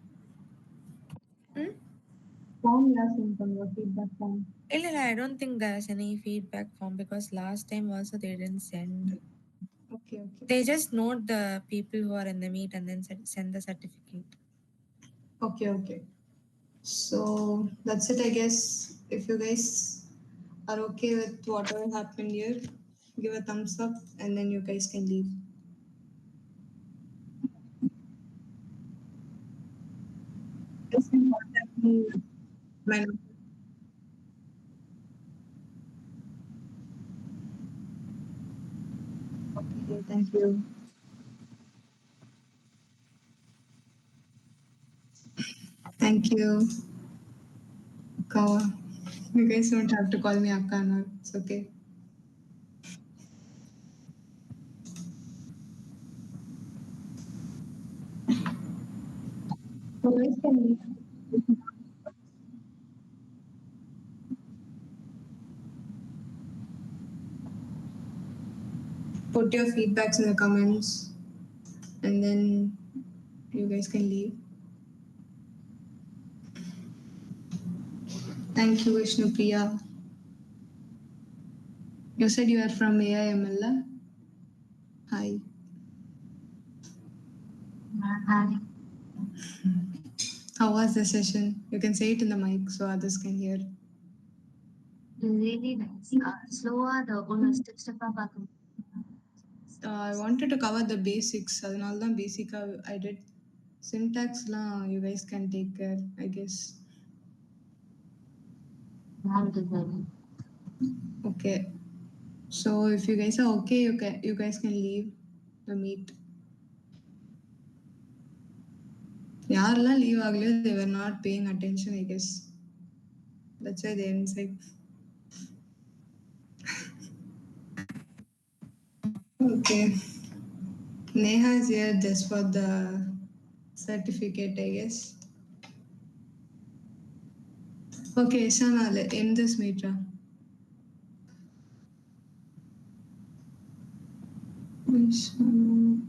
Form you have sent on your feedback form. I don't think there's any feedback form because last time also they didn't send. Okay. They just note the people who are in the meet and then send the certificate. Okay. So that's it, I guess. If you guys are okay with whatever happened here, give a thumbs up and then you guys can leave. Guys can contact me. My number. Okay, thank you. Thank you, Kawa. You guys don't have to call me Akka now. It's okay. You guys can leave. Put your feedbacks in the comments and then you guys can leave. Thank you, Vishnu Priya. You said you are from AIML. Hi. Hi. How was the session? You can say it in the mic so others can hear. Really nice. Slower the one step back. I wanted to cover the basics. அதனால தான் basic I did. Syntax you guys can take care, I guess. Okay. So if you guys are okay, you guys can leave the meet. யாரெல்லாம் leave ஆகலையோ they were not paying attention, I guess. That's why they're inside. Okay. Neha is here just for the certificate, I guess. Okay, Shana, end this meter. Vishnu